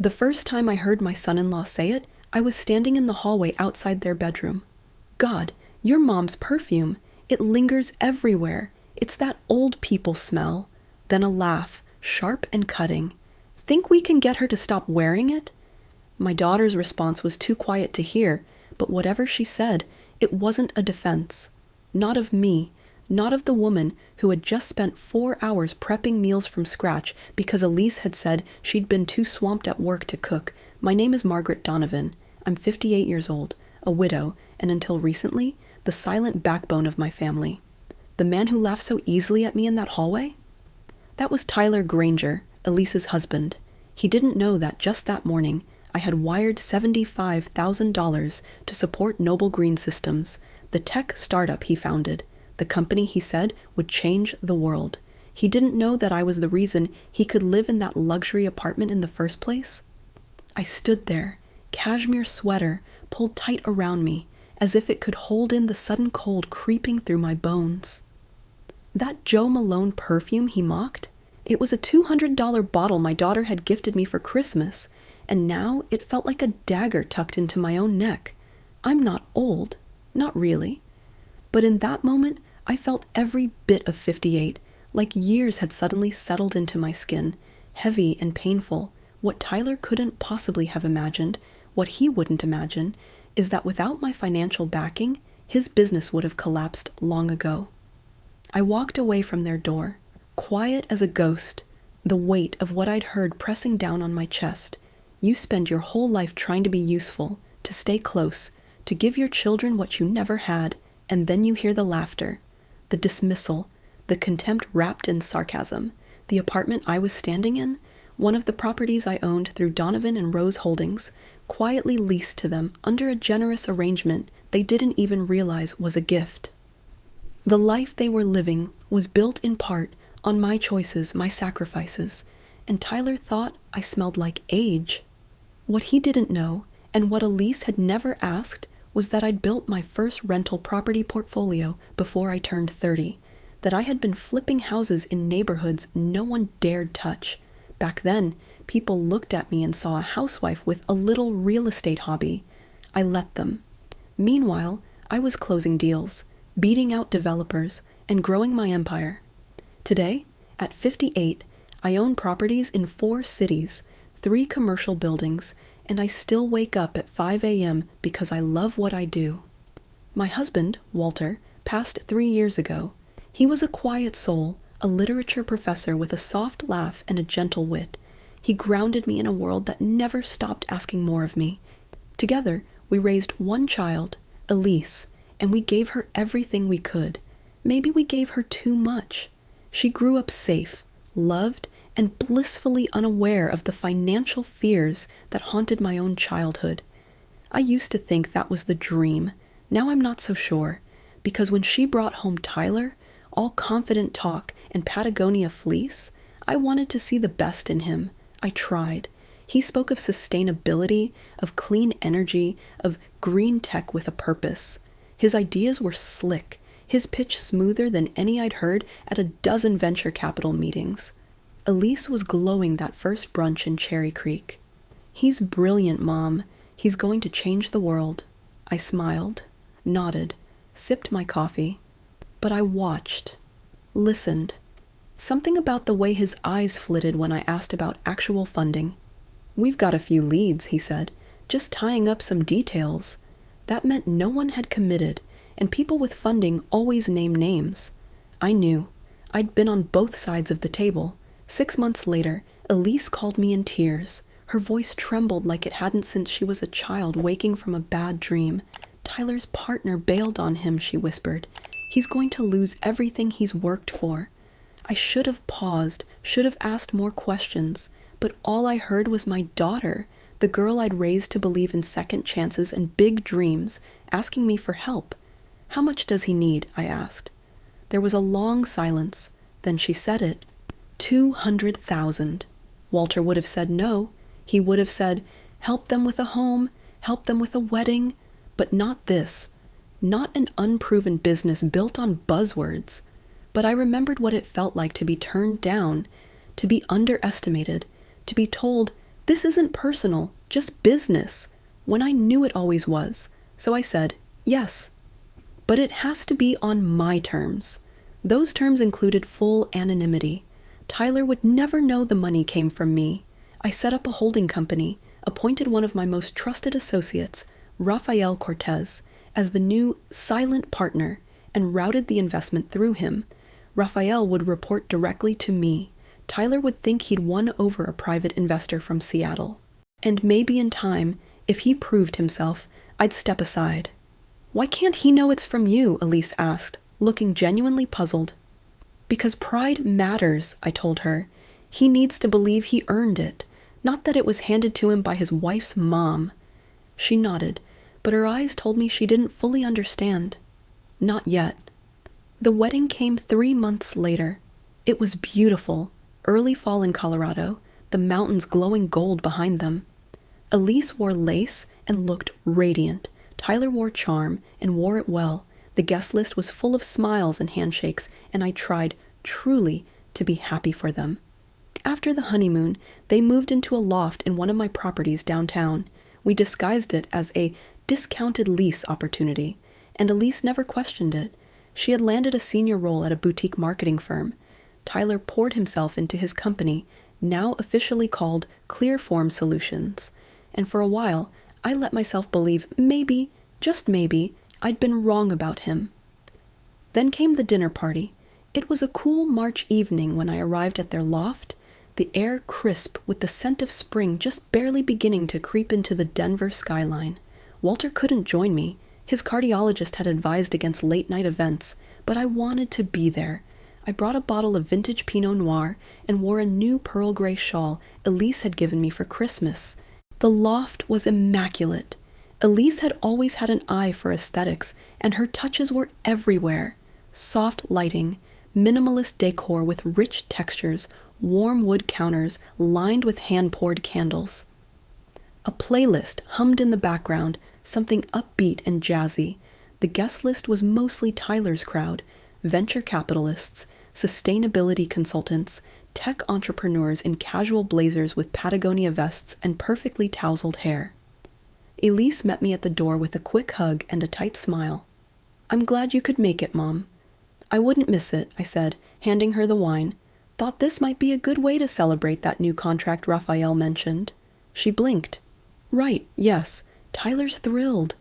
The first time I heard my son-in-law say it, I was standing in the hallway outside their bedroom. God, your mom's perfume. It lingers everywhere. It's that old people smell. Then a laugh, sharp and cutting. Think we can get her to stop wearing it? My daughter's response was too quiet to hear, but whatever she said, it wasn't a defense. Not of me, not of the woman who had just spent 4 hours prepping meals from scratch because Elise had said she'd been too swamped at work to cook. My name is Margaret Donovan. I'm 58 years old, a widow, and until recently, the silent backbone of my family. The man who laughed so easily at me in that hallway? That was Tyler Granger, Elise's husband. He didn't know that just that morning, I had wired $75,000 to support Noble Green Systems, the tech startup he founded, the company he said would change the world. He didn't know that I was the reason he could live in that luxury apartment in the first place. I stood there, cashmere sweater pulled tight around me, as if it could hold in the sudden cold creeping through my bones. That Joe Malone perfume he mocked? It was a $200 bottle my daughter had gifted me for Christmas, and now it felt like a dagger tucked into my own neck. I'm not old, not really. But in that moment, I felt every bit of 58, like years had suddenly settled into my skin, heavy and painful. What Tyler couldn't possibly have imagined, what he wouldn't imagine, is that without my financial backing, his business would have collapsed long ago. I walked away from their door, quiet as a ghost, the weight of what I'd heard pressing down on my chest. You spend your whole life trying to be useful, to stay close, to give your children what you never had, and then you hear the laughter, the dismissal, the contempt wrapped in sarcasm. The apartment I was standing in, one of the properties I owned through Donovan and Rose Holdings, quietly leased to them under a generous arrangement they didn't even realize was a gift. The life they were living was built in part on my choices, my sacrifices, and Tyler thought I smelled like age. What he didn't know, and what Elise had never asked, was that I'd built my first rental property portfolio before I turned 30, that I had been flipping houses in neighborhoods no one dared touch. Back then, people looked at me and saw a housewife with a little real estate hobby. I let them. Meanwhile, I was closing deals, beating out developers, and growing my empire. Today, at 58, I own properties in 4 cities, 3 commercial buildings, and I still wake up at 5 a.m. because I love what I do. My husband, Walter, passed 3 years ago. He was a quiet soul, a literature professor with a soft laugh and a gentle wit. He grounded me in a world that never stopped asking more of me. Together, we raised one child, Elise, and we gave her everything we could. Maybe we gave her too much. She grew up safe, loved, and blissfully unaware of the financial fears that haunted my own childhood. I used to think that was the dream. Now I'm not so sure, because when she brought home Tyler, all confident talk and Patagonia fleece, I wanted to see the best in him. I tried. He spoke of sustainability, of clean energy, of green tech with a purpose. His ideas were slick, his pitch smoother than any I'd heard at a dozen venture capital meetings. Elise was glowing that first brunch in Cherry Creek. He's brilliant, Mom. He's going to change the world. I smiled, nodded, sipped my coffee. But I watched, listened. Something about the way his eyes flitted when I asked about actual funding. We've got a few leads, he said, just tying up some details. That meant no one had committed, and people with funding always name names. I knew. I'd been on both sides of the table. 6 months later, Elise called me in tears. Her voice trembled like it hadn't since she was a child waking from a bad dream. Tyler's partner bailed on him, she whispered. He's going to lose everything he's worked for. I should have paused, should have asked more questions, but all I heard was my daughter, the girl I'd raised to believe in second chances and big dreams, asking me for help. How much does he need? I asked. There was a long silence. Then she said it. 200,000. Walter would have said no. He would have said, help them with a home, help them with a wedding, but not this. Not an unproven business built on buzzwords. But I remembered what it felt like to be turned down, to be underestimated, to be told, This isn't personal, just business, when I knew it always was. So I said, yes. But it has to be on my terms. Those terms included full anonymity. Tyler would never know the money came from me. I set up a holding company, appointed one of my most trusted associates, Rafael Cortez, as the new silent partner, and routed the investment through him. Rafael would report directly to me. Tyler would think he'd won over a private investor from Seattle. And maybe in time, if he proved himself, I'd step aside. Why can't he know it's from you? Elise asked, looking genuinely puzzled. Because pride matters, I told her. He needs to believe he earned it, not that it was handed to him by his wife's mom. She nodded, but her eyes told me she didn't fully understand. Not yet. The wedding came 3 months later. It was beautiful, early fall in Colorado, the mountains glowing gold behind them. Elise wore lace and looked radiant. Tyler wore charm and wore it well. The guest list was full of smiles and handshakes, and I tried, truly, to be happy for them. After the honeymoon, they moved into a loft in one of my properties downtown. We disguised it as a discounted lease opportunity, and Elise never questioned it. She had landed a senior role at a boutique marketing firm. Tyler poured himself into his company, now officially called Clearform Solutions, and for a while, I let myself believe maybe, just maybe, I'd been wrong about him. Then came the dinner party. It was a cool March evening when I arrived at their loft, the air crisp with the scent of spring just barely beginning to creep into the Denver skyline. Walter couldn't join me. His cardiologist had advised against late-night events, but I wanted to be there. I brought a bottle of vintage Pinot Noir and wore a new pearl gray shawl Elise had given me for Christmas. The loft was immaculate. Elise had always had an eye for aesthetics, and her touches were everywhere. Soft lighting, minimalist decor with rich textures, warm wood counters lined with hand-poured candles. A playlist hummed in the background, something upbeat and jazzy. The guest list was mostly Tyler's crowd, venture capitalists, sustainability consultants, tech entrepreneurs in casual blazers with Patagonia vests and perfectly tousled hair. Elise met me at the door with a quick hug and a tight smile. "I'm glad you could make it, Mom." "I wouldn't miss it," I said, handing her the wine. "Thought this might be a good way to celebrate that new contract Raphael mentioned." She blinked. "Right, yes, Tyler's thrilled."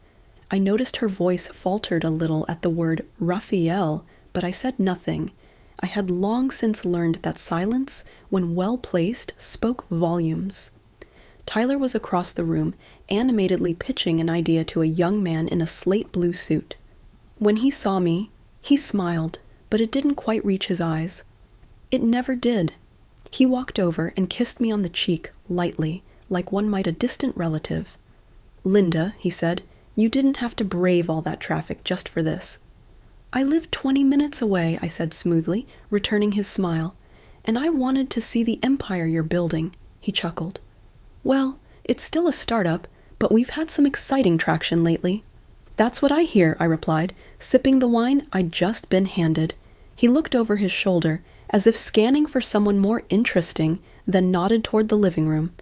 I noticed her voice faltered a little at the word Raphael, but I said nothing. I had long since learned that silence, when well placed, spoke volumes. Tyler was across the room, animatedly pitching an idea to a young man in a slate blue suit. When he saw me, he smiled, but it didn't quite reach his eyes. It never did. He walked over and kissed me on the cheek, lightly, like one might a distant relative. "Linda," he said, "you didn't have to brave all that traffic just for this." "I live 20 minutes away," I said smoothly, returning his smile. "And I wanted to see the empire you're building," he chuckled. "Well, it's still a startup, but we've had some exciting traction lately." "That's what I hear," I replied, sipping the wine I'd just been handed. He looked over his shoulder, as if scanning for someone more interesting, then nodded toward the living room.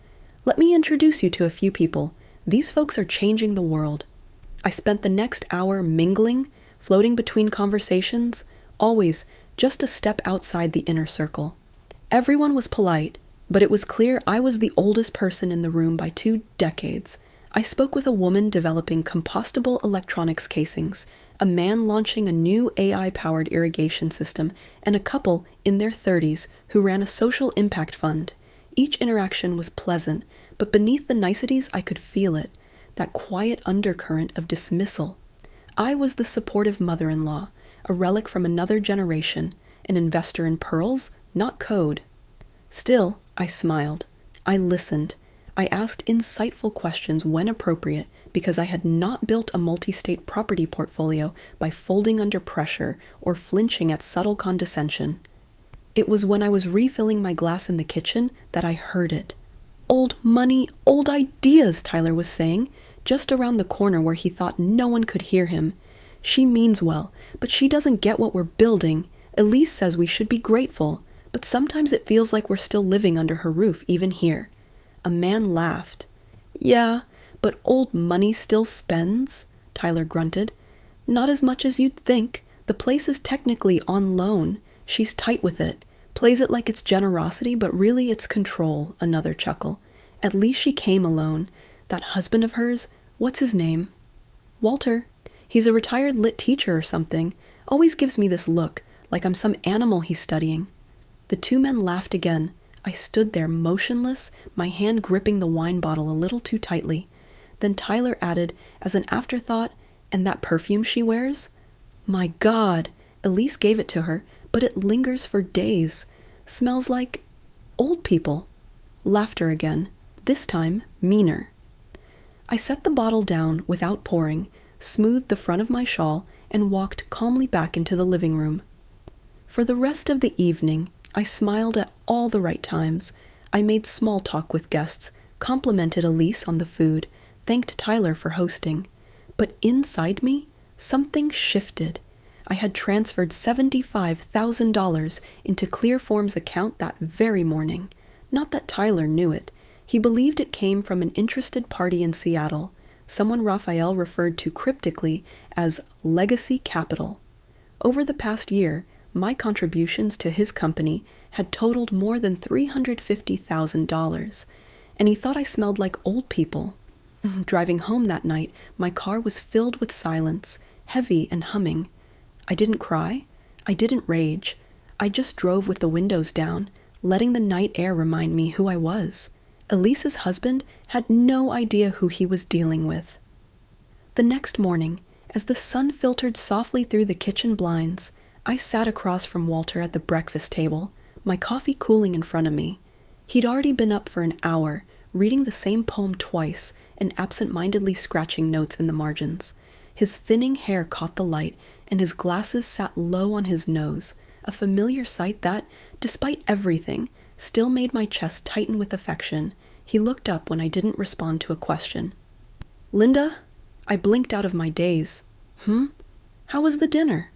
"Let me introduce you to a few people. These folks are changing the world." I spent the next hour mingling, floating between conversations, always just a step outside the inner circle. Everyone was polite, but it was clear I was the oldest person in the room by 2 decades. I spoke with a woman developing compostable electronics casings, a man launching a new AI-powered irrigation system, and a couple in their 30s who ran a social impact fund. Each interaction was pleasant, but beneath the niceties I could feel it, that quiet undercurrent of dismissal. I was the supportive mother-in-law, a relic from another generation, an investor in pearls, not code. Still, I smiled. I listened. I asked insightful questions when appropriate, because I had not built a multi-state property portfolio by folding under pressure or flinching at subtle condescension. It was when I was refilling my glass in the kitchen that I heard it. "Old money, old ideas," Tyler was saying, just around the corner where he thought no one could hear him. "She means well, but she doesn't get what we're building. Elise says we should be grateful, but sometimes it feels like we're still living under her roof, even here." A man laughed. "Yeah, but old money still spends," Tyler grunted. "Not as much as you'd think. The place is technically on loan. She's tight with it. Plays it like it's generosity, but really it's control," another chuckle. "At least she came alone. That husband of hers, what's his name?" "Walter. He's a retired lit teacher or something. Always gives me this look, like I'm some animal he's studying." The two men laughed again. I stood there motionless, my hand gripping the wine bottle a little too tightly. Then Tyler added, as an afterthought, "And that perfume she wears? My God! Elise gave it to her, but it lingers for days. Smells like old people." Laughter again, this time meaner. I set the bottle down without pouring, smoothed the front of my shawl, and walked calmly back into the living room. For the rest of the evening, I smiled at all the right times. I made small talk with guests, complimented Elise on the food, thanked Tyler for hosting. But inside me, something shifted. I had transferred $75,000 into Clearform's account that very morning. Not that Tyler knew it. He believed it came from an interested party in Seattle, someone Raphael referred to cryptically as Legacy Capital. Over the past year, my contributions to his company had totaled more than $350,000, and he thought I smelled like old people. Driving home that night, my car was filled with silence, heavy and humming. I didn't cry. I didn't rage. I just drove with the windows down, letting the night air remind me who I was. Elise's husband had no idea who he was dealing with. The next morning, as the sun filtered softly through the kitchen blinds, I sat across from Walter at the breakfast table, my coffee cooling in front of me. He'd already been up for an hour, reading the same poem twice and absent-mindedly scratching notes in the margins. His thinning hair caught the light, and his glasses sat low on his nose, a familiar sight that, despite everything, still made my chest tighten with affection. He looked up when I didn't respond to a question. "Linda?" I blinked out of my daze. How was the dinner?"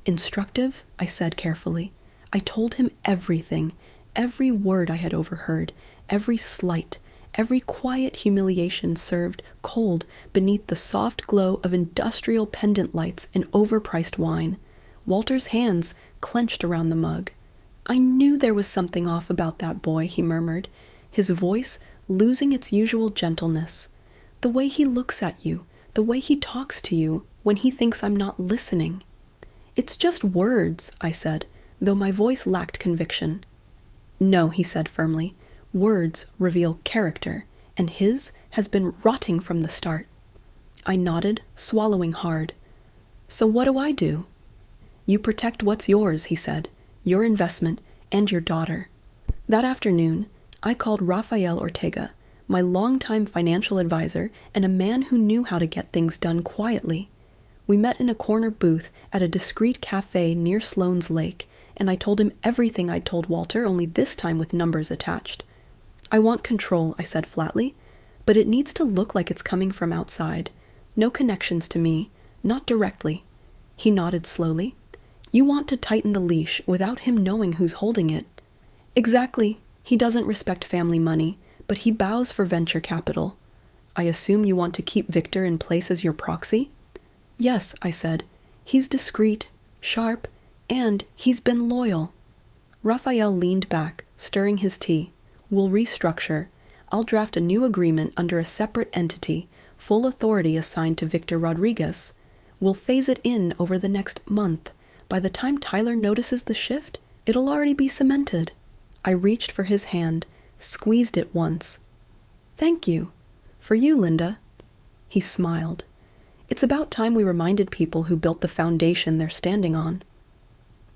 "Instructive," I said carefully. I told him everything, every word I had overheard, every slight, every quiet humiliation served cold beneath the soft glow of industrial pendant lights and overpriced wine. Walter's hands clenched around the mug. "I knew there was something off about that boy," he murmured, his voice losing its usual gentleness. "The way he looks at you, the way he talks to you when he thinks I'm not listening." "It's just words," I said, though my voice lacked conviction. "No," he said firmly. "Words reveal character, and his has been rotting from the start." I nodded, swallowing hard. "So what do I do?" "You protect what's yours," he said, "your investment and your daughter." That afternoon, I called Rafael Ortega, my longtime financial advisor and a man who knew how to get things done quietly. We met in a corner booth at a discreet cafe near Sloan's Lake, and I told him everything I'd told Walter, only this time with numbers attached. "I want control," I said flatly, "but it needs to look like it's coming from outside. No connections to me, not directly." He nodded slowly. "You want to tighten the leash without him knowing who's holding it." "Exactly. He doesn't respect family money, but he bows for venture capital." "I assume you want to keep Victor in place as your proxy?" "Yes," I said. "He's discreet, sharp, and he's been loyal." Raphael leaned back, stirring his tea. "We'll restructure. I'll draft a new agreement under a separate entity, full authority assigned to Victor Rodriguez. We'll phase it in over the next month. By the time Tyler notices the shift, it'll already be cemented." I reached for his hand, squeezed it once. "Thank you. For you, Linda." He smiled. "It's about time we reminded people who built the foundation they're standing on."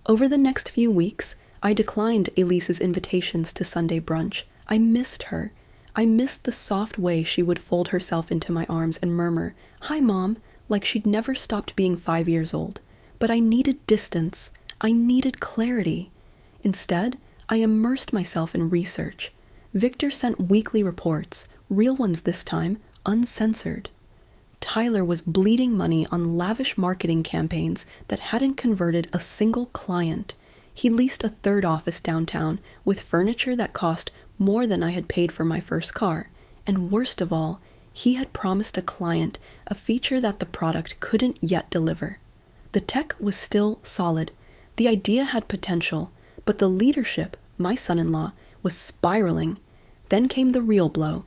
Over the next few weeks, I declined Elise's invitations to Sunday brunch. I missed her. I missed the soft way she would fold herself into my arms and murmur, "Hi, Mom," like she'd never stopped being 5 years old. But I needed distance. I needed clarity. Instead, I immersed myself in research. Victor sent weekly reports, real ones this time, uncensored. Tyler was bleeding money on lavish marketing campaigns that hadn't converted a single client. He leased a third office downtown with furniture that cost more than I had paid for my first car, and worst of all, he had promised a client a feature that the product couldn't yet deliver. The tech was still solid, the idea had potential, but the leadership, my son-in-law, was spiraling. Then came the real blow.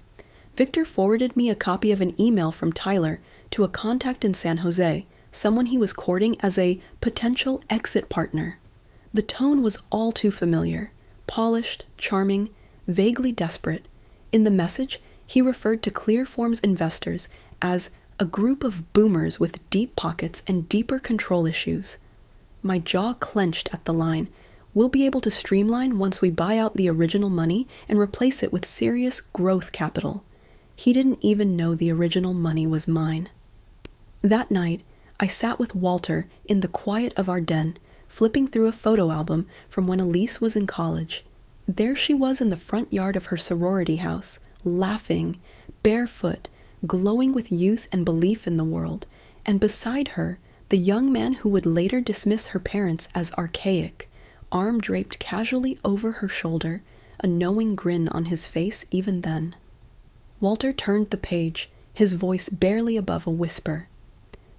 Victor forwarded me a copy of an email from Tyler to a contact in San Jose, someone he was courting as a potential exit partner. The tone was all too familiar, polished, charming, vaguely desperate. In the message, he referred to Clearform's investors as a group of boomers with deep pockets and deeper control issues. My jaw clenched at the line. We'll be able to streamline once we buy out the original money and replace it with serious growth capital. He didn't even know the original money was mine. That night, I sat with Walter in the quiet of our den, flipping through a photo album from when Elise was in college. There she was in the front yard of her sorority house, laughing, barefoot, glowing with youth and belief in the world, and beside her, the young man who would later dismiss her parents as archaic, arm draped casually over her shoulder, a knowing grin on his face even then. Walter turned the page, his voice barely above a whisper.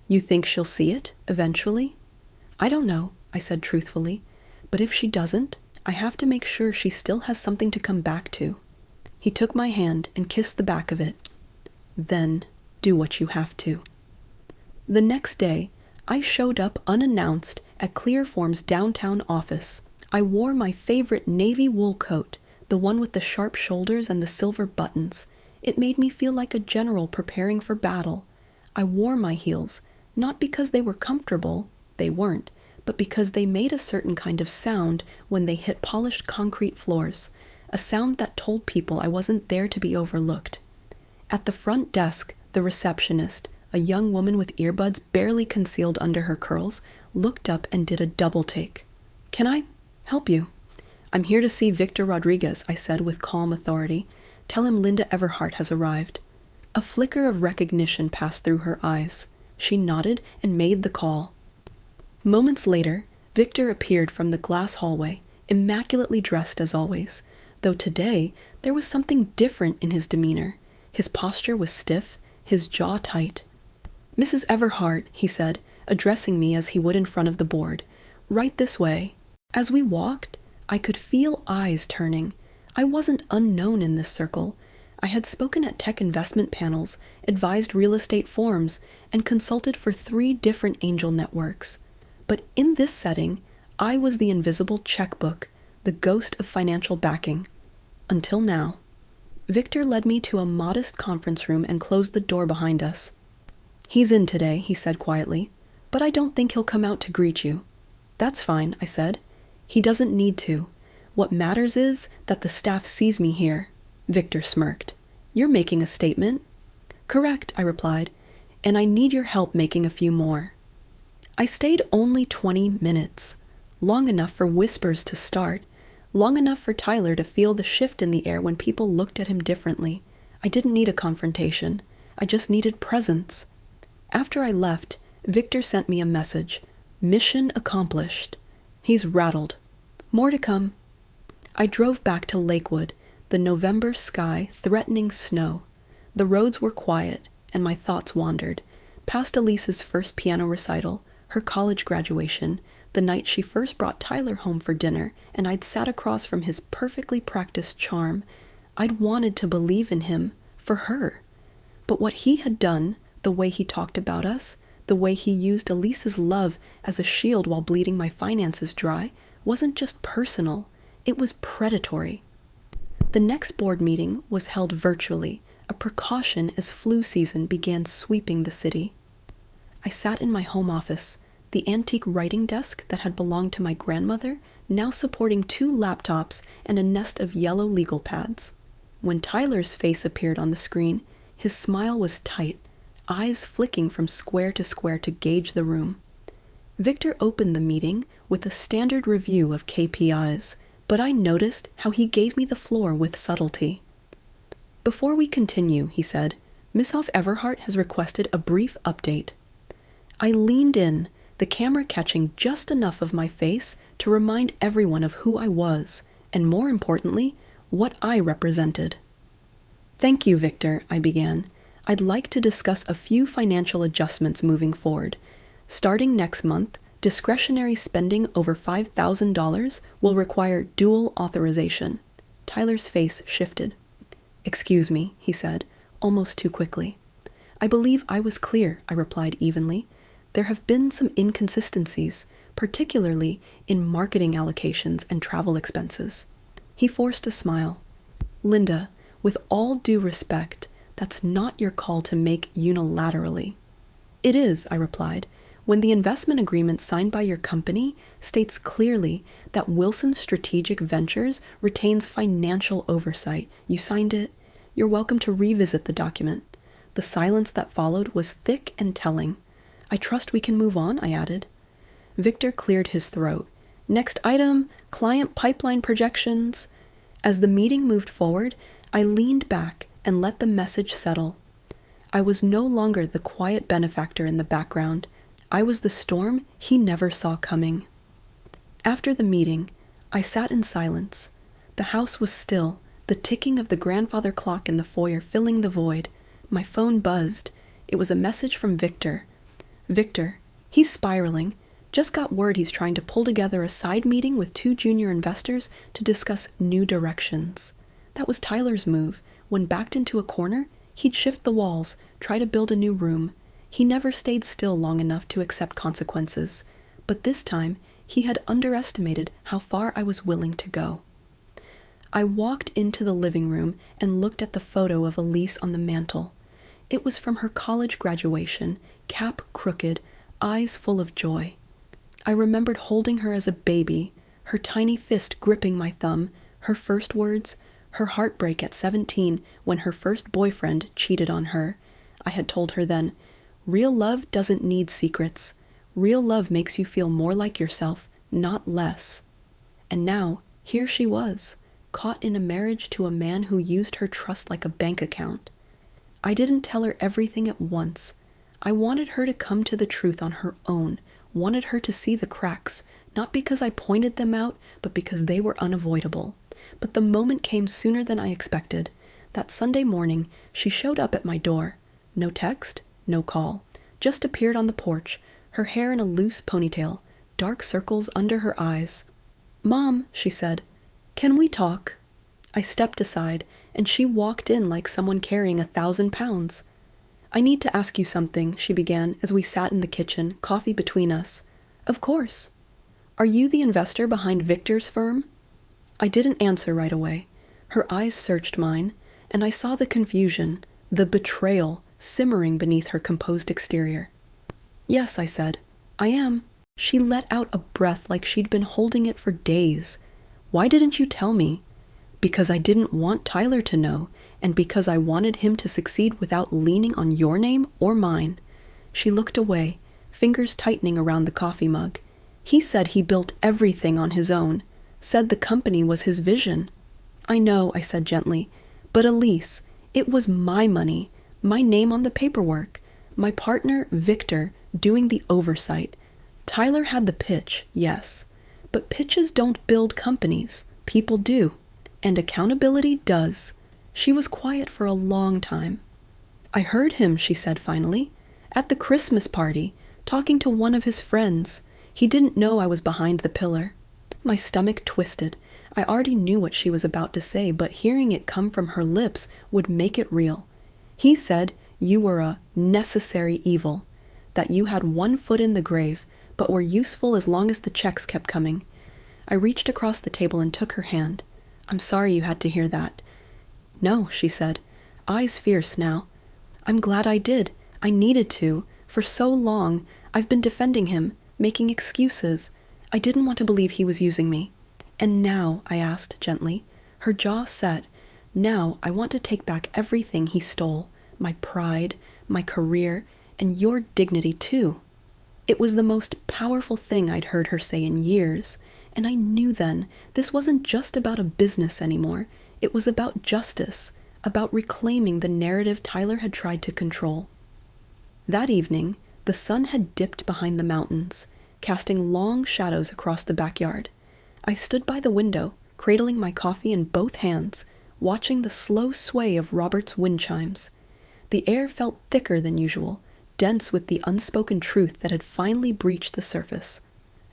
"You think she'll see it, eventually?" "I don't know," I said truthfully, "but if she doesn't, I have to make sure she still has something to come back to." He took my hand and kissed the back of it. "Then, do what you have to." The next day, I showed up unannounced at Clearform's downtown office. I wore my favorite navy wool coat, the one with the sharp shoulders and the silver buttons. It made me feel like a general preparing for battle. I wore my heels, not because they were comfortable, they weren't, but because they made a certain kind of sound when they hit polished concrete floors, a sound that told people I wasn't there to be overlooked. At the front desk, the receptionist, a young woman with earbuds barely concealed under her curls, looked up and did a double take. "Can I help you?" "I'm here to see Victor Rodriguez," I said with calm authority. "Tell him Linda Everhart has arrived." A flicker of recognition passed through her eyes. She nodded and made the call. Moments later, Victor appeared from the glass hallway, immaculately dressed as always, though today there was something different in his demeanor. His posture was stiff, his jaw tight. "Mrs. Everhart," he said, addressing me as he would in front of the board, "right this way." As we walked, I could feel eyes turning. I wasn't unknown in this circle. I had spoken at tech investment panels, advised real estate forums, and consulted for 3 different angel networks. But in this setting, I was the invisible checkbook, the ghost of financial backing. Until now. Victor led me to a modest conference room and closed the door behind us. "He's in today," he said quietly, "but I don't think he'll come out to greet you." "That's fine," I said. "He doesn't need to. What matters is that the staff sees me here." Victor smirked. "You're making a statement?" "Correct," I replied, "and I need your help making a few more." I stayed only 20 minutes, long enough for whispers to start, long enough for Tyler to feel the shift in the air when people looked at him differently. I didn't need a confrontation. I just needed presence. After I left, Victor sent me a message. "Mission accomplished." He's rattled. More to come. I drove back to Lakewood, the November sky threatening snow. The roads were quiet, and my thoughts wandered, past Elise's first piano recital, her college graduation, the night she first brought Tyler home for dinner, and I'd sat across from his perfectly practiced charm. I'd wanted to believe in him, for her. But what he had done, the way he talked about us, the way he used Elise's love as a shield while bleeding my finances dry, wasn't just personal, it was predatory. The next board meeting was held virtually, a precaution as flu season began sweeping the city. I sat in my home office, the antique writing desk that had belonged to my grandmother, now supporting 2 laptops and a nest of yellow legal pads. When Tyler's face appeared on the screen, his smile was tight, eyes flicking from square to gauge the room. Victor opened the meeting with a standard review of KPIs, but I noticed how he gave me the floor with subtlety. "Before we continue," he said, "Miss Hoff Everhart has requested a brief update." I leaned in, the camera catching just enough of my face to remind everyone of who I was, and more importantly, what I represented. "Thank you, Victor," I began. "I'd like to discuss a few financial adjustments moving forward. Starting next month, discretionary spending over $5,000 will require dual authorization." Tyler's face shifted. "Excuse me," he said, almost too quickly. "I believe I was clear," I replied evenly. "There have been some inconsistencies, particularly in marketing allocations and travel expenses." He forced a smile. "Linda, with all due respect, that's not your call to make unilaterally." "It is," I replied, "when the investment agreement signed by your company states clearly that Wilson Strategic Ventures retains financial oversight. You signed it. You're welcome to revisit the document." The silence that followed was thick and telling. "I trust we can move on," I added. Victor cleared his throat. "Next item, client pipeline projections." As the meeting moved forward, I leaned back and let the message settle. I was no longer the quiet benefactor in the background. I was the storm he never saw coming. After the meeting, I sat in silence. The house was still, the ticking of the grandfather clock in the foyer filling the void. My phone buzzed. It was a message from Victor. "Victor, he's spiraling. Just got word he's trying to pull together a side meeting with 2 junior investors to discuss new directions." That was Tyler's move. When backed into a corner, he'd shift the walls, try to build a new room. He never stayed still long enough to accept consequences. But this time, he had underestimated how far I was willing to go. I walked into the living room and looked at the photo of Elise on the mantel. It was from her college graduation, cap crooked, eyes full of joy. I remembered holding her as a baby, her tiny fist gripping my thumb, her first words, her heartbreak at 17 when her first boyfriend cheated on her. I had told her then, "Real love doesn't need secrets. Real love makes you feel more like yourself, not less." And now, here she was, caught in a marriage to a man who used her trust like a bank account. I didn't tell her everything at once. I wanted her to come to the truth on her own, wanted her to see the cracks, not because I pointed them out, but because they were unavoidable. But the moment came sooner than I expected. That Sunday morning, she showed up at my door. No text, no call. Just appeared on the porch, her hair in a loose ponytail, dark circles under her eyes. "Mom," she said, "can we talk?" I stepped aside, and she walked in like someone carrying 1,000 pounds. "I need to ask you something," she began as we sat in the kitchen, coffee between us. "Of course." "Are you the investor behind Victor's firm?" I didn't answer right away. Her eyes searched mine, and I saw the confusion, the betrayal, simmering beneath her composed exterior. "Yes," I said, "I am." She let out a breath like she'd been holding it for days. "Why didn't you tell me?" "Because I didn't want Tyler to know, and because I wanted him to succeed without leaning on your name or mine." She looked away, fingers tightening around the coffee mug. "He said he built everything on his own, said the company was his vision." "I know," I said gently, "but Elise, it was my money, my name on the paperwork, my partner, Victor, doing the oversight. Tyler had the pitch, yes, but pitches don't build companies, people do, and accountability does." She was quiet for a long time. "I heard him," she said finally, "at the Christmas party, talking to one of his friends. He didn't know I was behind the pillar." My stomach twisted. I already knew what she was about to say, but hearing it come from her lips would make it real. "He said you were a necessary evil, that you had one foot in the grave, but were useful as long as the checks kept coming." I reached across the table and took her hand. "I'm sorry you had to hear that." "No," she said, eyes fierce now. "I'm glad I did. I needed to. For so long, I've been defending him, making excuses. I didn't want to believe he was using me. And now," I asked gently, her jaw set, "now I want to take back everything he stole, my pride, my career, and your dignity too." It was the most powerful thing I'd heard her say in years, and I knew then this wasn't just about a business anymore. It was about justice, about reclaiming the narrative Tyler had tried to control. That evening, the sun had dipped behind the mountains, casting long shadows across the backyard. I stood by the window, cradling my coffee in both hands, watching the slow sway of Robert's wind chimes. The air felt thicker than usual, dense with the unspoken truth that had finally breached the surface.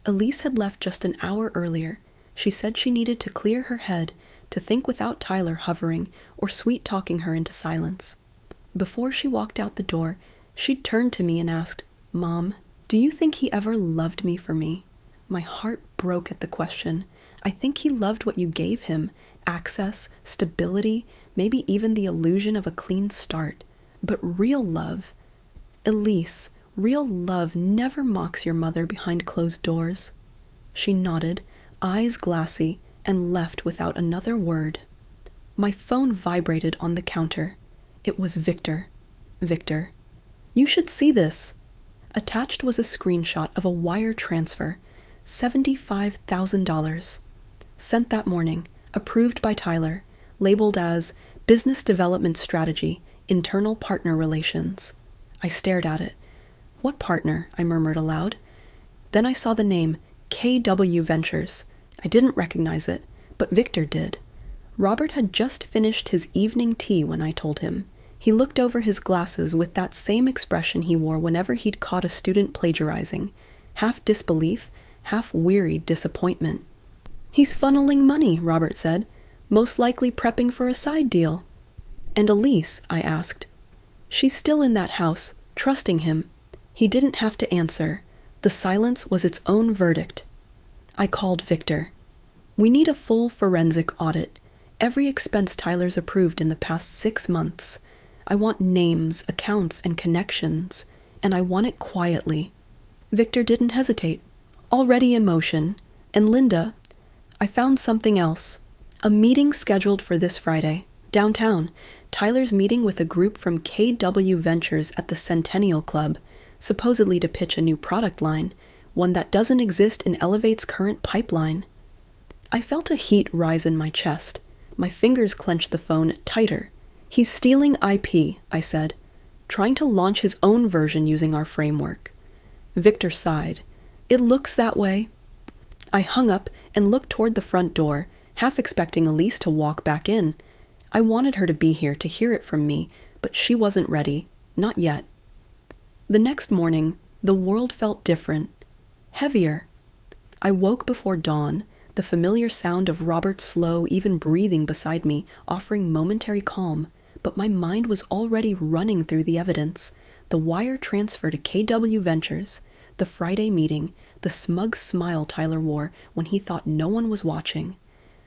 Elise had left just an hour earlier. She said she needed to clear her head, to think without Tyler hovering or sweet-talking her into silence. Before she walked out the door, she turned to me and asked, "Mom, do you think he ever loved me for me?" My heart broke at the question. I think he loved what you gave him, access, stability, maybe even the illusion of a clean start. But real love, Elise, real love never mocks your mother behind closed doors. She nodded, eyes glassy, and left without another word. My phone vibrated on the counter. It was Victor. Victor. "You should see this." Attached was a screenshot of a wire transfer, $75,000. Sent that morning, approved by Tyler, labeled as Business Development Strategy, Internal Partner Relations. I stared at it. "What partner?" I murmured aloud. Then I saw the name, KW Ventures. I didn't recognize it, but Victor did. Robert had just finished his evening tea when I told him. He looked over his glasses with that same expression he wore whenever he'd caught a student plagiarizing, half disbelief, half wearied disappointment. "He's funneling money," Robert said, "most likely prepping for a side deal." "And Elise?" I asked. "She's still in that house, trusting him." He didn't have to answer. The silence was its own verdict. I called Victor. "We need a full forensic audit. Every expense Tyler's approved in the past 6 months. I want names, accounts, and connections, and I want it quietly." Victor didn't hesitate, already in motion. "And Linda, I found something else. A meeting scheduled for this Friday, downtown. Tyler's meeting with a group from KW Ventures at the Centennial Club, supposedly to pitch a new product line, one that doesn't exist in Elevate's current pipeline." I felt a heat rise in my chest. My fingers clenched the phone tighter. "He's stealing IP," I said, "trying to launch his own version using our framework." Victor sighed. "It looks that way." I hung up and looked toward the front door, half expecting Elise to walk back in. I wanted her to be here to hear it from me, but she wasn't ready. Not yet. The next morning, the world felt different. Heavier. I woke before dawn, the familiar sound of Robert's slow, even breathing beside me, offering momentary calm, but my mind was already running through the evidence. The wire transfer to KW Ventures, the Friday meeting, the smug smile Tyler wore when he thought no one was watching.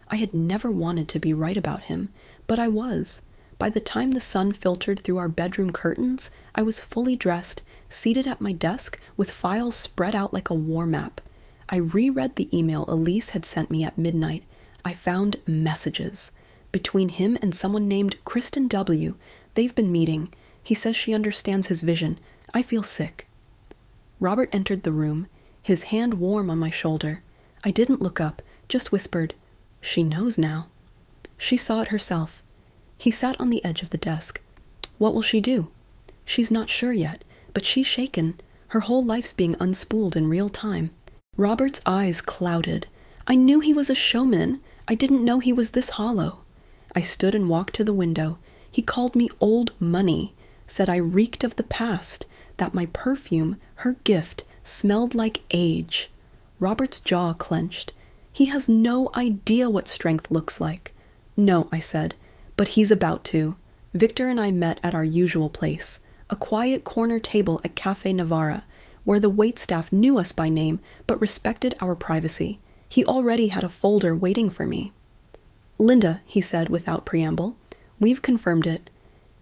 I had never wanted to be right about him, but I was. By the time the sun filtered through our bedroom curtains, I was fully dressed, seated at my desk with files spread out like a war map. I reread the email Elise had sent me at midnight. I found messages. Between him and someone named Kristen W. They've been meeting. He says she understands his vision. I feel sick. Robert entered the room, his hand warm on my shoulder. I didn't look up, just whispered, "She knows now." She saw it herself. He sat on the edge of the desk. "What will she do?" "She's not sure yet, but she's shaken. Her whole life's being unspooled in real time." Robert's eyes clouded. I knew he was a showman. I didn't know he was this hollow. I stood and walked to the window. He called me old money, said I reeked of the past, that my perfume, her gift, smelled like age. Robert's jaw clenched. He has no idea what strength looks like. "No," I said, "but he's about to." Victor and I met at our usual place, a quiet corner table at Café Navarra, where the waitstaff knew us by name but respected our privacy. He already had a folder waiting for me. "Linda," he said without preamble, "we've confirmed it.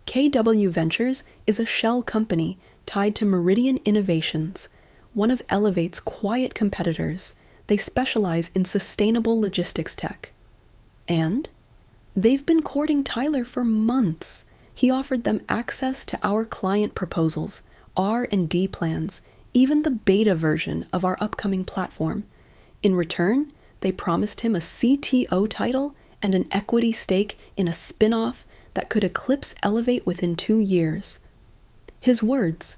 KW Ventures is a shell company tied to Meridian Innovations, one of Elevate's quiet competitors. They specialize in sustainable logistics tech." And they've been courting Tyler for months. He offered them access to our client proposals, R&D plans, even the beta version of our upcoming platform. In return, they promised him a CTO title and an equity stake in a spin-off that could eclipse Elevate within 2 years. His words.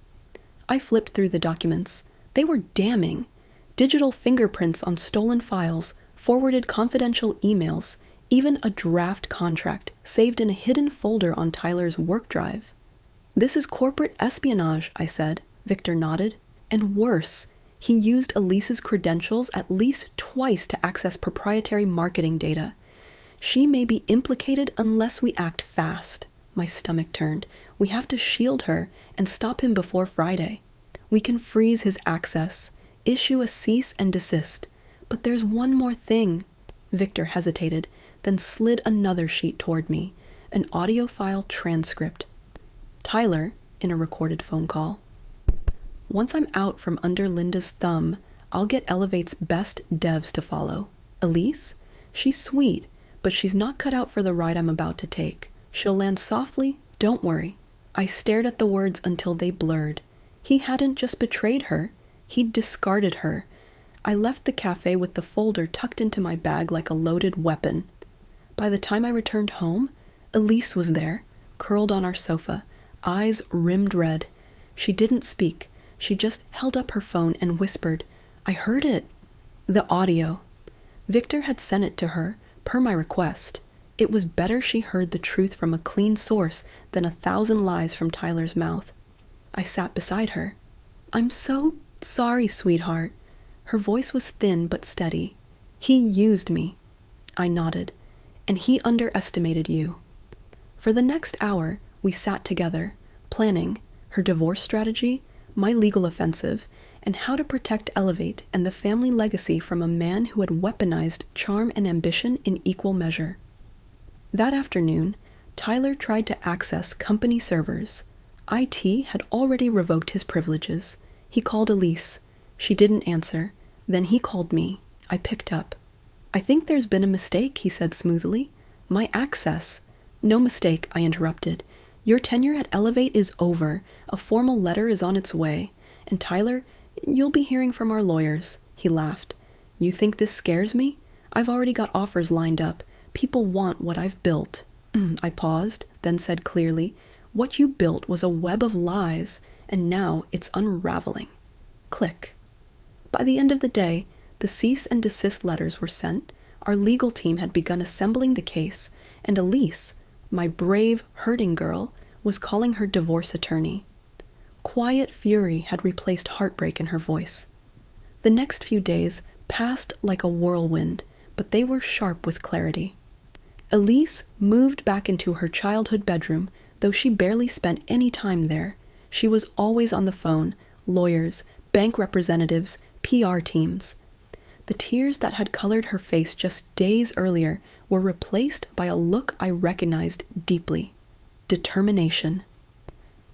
I flipped through the documents. They were damning. Digital fingerprints on stolen files, forwarded confidential emails, even a draft contract saved in a hidden folder on Tyler's work drive. "This is corporate espionage," I said. Victor nodded. "And worse, he used Elise's credentials at least twice to access proprietary marketing data. She may be implicated unless we act fast." My stomach turned. "We have to shield her and stop him before Friday. We can freeze his access, issue a cease and desist. But there's one more thing." Victor hesitated, then slid another sheet toward me, an audio file transcript. "Tyler," in a recorded phone call, "once I'm out from under Linda's thumb, I'll get Elevate's best devs to follow. Elise? She's sweet, but she's not cut out for the ride I'm about to take. She'll land softly, don't worry." I stared at the words until they blurred. He hadn't just betrayed her, he'd discarded her. I left the cafe with the folder tucked into my bag like a loaded weapon. By the time I returned home, Elise was there, curled on our sofa, eyes rimmed red. She didn't speak. She just held up her phone and whispered, "I heard it." The audio. Victor had sent it to her, per my request. It was better she heard the truth from a clean source than 1,000 lies from Tyler's mouth. I sat beside her. "I'm so sorry, sweetheart." Her voice was thin but steady. "He used me." I nodded. "And he underestimated you." For the next hour, we sat together, planning her divorce strategy, my legal offensive, and how to protect Elevate and the family legacy from a man who had weaponized charm and ambition in equal measure. That afternoon, Tyler tried to access company servers. IT had already revoked his privileges. He called Elise. She didn't answer. Then he called me. I picked up. "I think there's been a mistake," he said smoothly. "My access." "No mistake," I interrupted. "Your tenure at Elevate is over. A formal letter is on its way. And Tyler, you'll be hearing from our lawyers." He laughed. "You think this scares me? I've already got offers lined up. People want what I've built." I paused, then said clearly, "What you built was a web of lies, and now it's unraveling." Click. By the end of the day, the cease and desist letters were sent, our legal team had begun assembling the case, and Elise, my brave, hurting girl, was calling her divorce attorney. Quiet fury had replaced heartbreak in her voice. The next few days passed like a whirlwind, but they were sharp with clarity. Elise moved back into her childhood bedroom, though she barely spent any time there. She was always on the phone, lawyers, bank representatives, PR teams. The tears that had colored her face just days earlier were replaced by a look I recognized deeply: determination.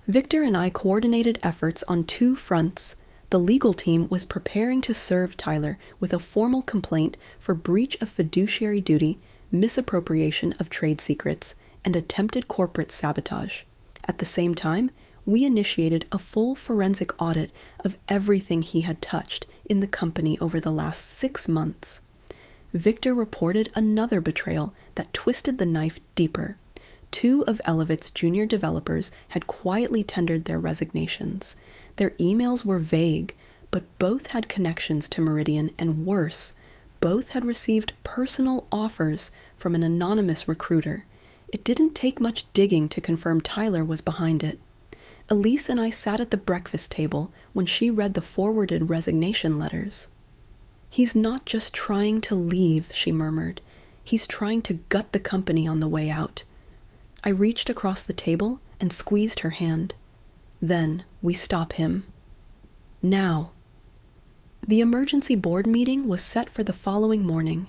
Victor and I coordinated efforts on 2 fronts. The legal team was preparing to serve Tyler with a formal complaint for breach of fiduciary duty, misappropriation of trade secrets, and attempted corporate sabotage. At the same time, we initiated a full forensic audit of everything he had touched in the company over the last 6 months. Victor reported another betrayal that twisted the knife deeper. 2 of Elevate's junior developers had quietly tendered their resignations. Their emails were vague, but both had connections to Meridian, and worse, both had received personal offers from an anonymous recruiter. It didn't take much digging to confirm Tyler was behind it. Elise and I sat at the breakfast table when she read the forwarded resignation letters. "He's not just trying to leave," she murmured. "He's trying to gut the company on the way out." I reached across the table and squeezed her hand. "Then we stop him. Now." The emergency board meeting was set for the following morning.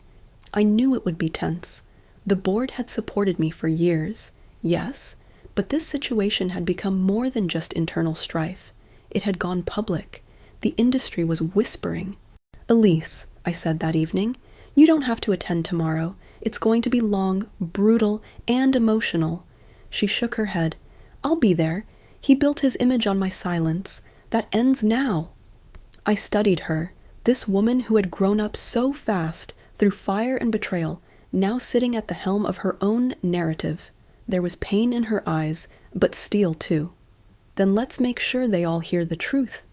I knew it would be tense. The board had supported me for years, yes, but this situation had become more than just internal strife. It had gone public. The industry was whispering. "Elise," I said that evening, "you don't have to attend tomorrow. It's going to be long, brutal, and emotional." She shook her head. "I'll be there. He built his image on my silence. That ends now." I studied her, this woman who had grown up so fast, through fire and betrayal, now sitting at the helm of her own narrative. There was pain in her eyes, but steel too. "Then let's make sure they all hear the truth."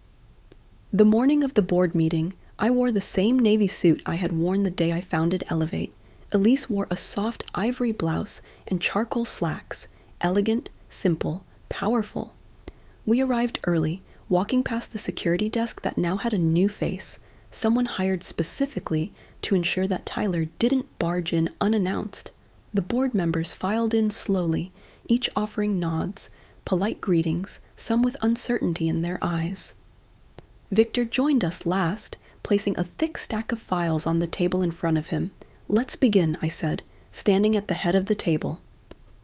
The morning of the board meeting, I wore the same navy suit I had worn the day I founded Elevate. Elise wore a soft ivory blouse and charcoal slacks, elegant, simple, powerful. We arrived early, walking past the security desk that now had a new face, someone hired specifically to ensure that Tyler didn't barge in unannounced. The board members filed in slowly, each offering nods, polite greetings, some with uncertainty in their eyes. Victor joined us last, placing a thick stack of files on the table in front of him. "Let's begin," I said, standing at the head of the table.